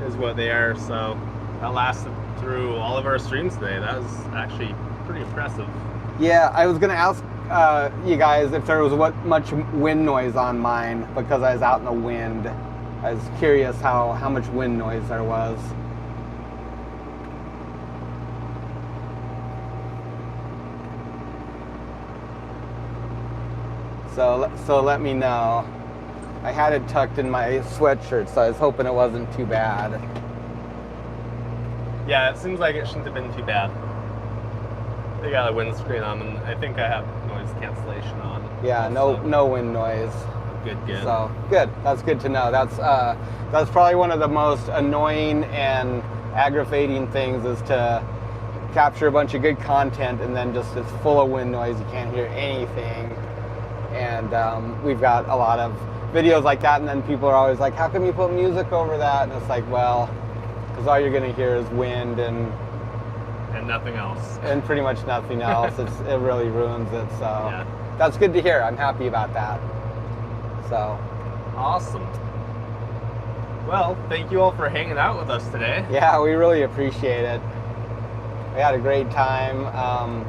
is what they are. So that lasted through all of our streams today. That was actually pretty impressive. Yeah, I was gonna ask you guys if there was much wind noise on mine because I was out in the wind. I was curious how much wind noise there was. So let me know. I had it tucked in my sweatshirt, so I was hoping it wasn't too bad. Yeah, it seems like it shouldn't have been too bad. They got a windscreen on, and I think I have noise cancellation on. Yeah, no wind noise. Good. So good. That's good to know. That's probably one of the most annoying and aggravating things is to capture a bunch of good content and then just it's full of wind noise. You can't hear anything. And we've got a lot of videos like that, and then people are always like, how come you put music over that? And it's like, well, because all you're going to hear is wind and nothing else. And pretty much nothing else. It really ruins it. So yeah. That's good to hear. I'm happy about that. So awesome. Well, thank you all for hanging out with us today. Yeah, we really appreciate it. We had a great time.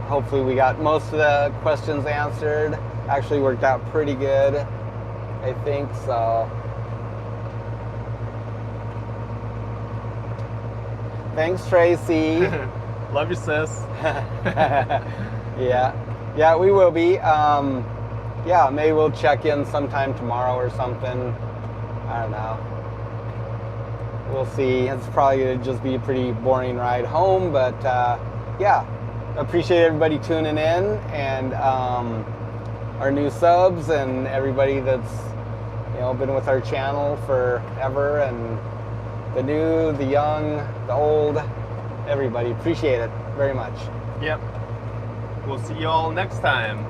Hopefully we got most of the questions answered. Actually worked out pretty good, I think so. Thanks, Tracy. Love you, sis. Yeah, we will be. Yeah, maybe we'll check in sometime tomorrow or something. I don't know. We'll see. It's probably going to just be a pretty boring ride home, but yeah, appreciate everybody tuning in and our new subs and everybody that's been with our channel forever, and the new, the young, the old, everybody. Appreciate it very much. Yep. We'll see you all next time.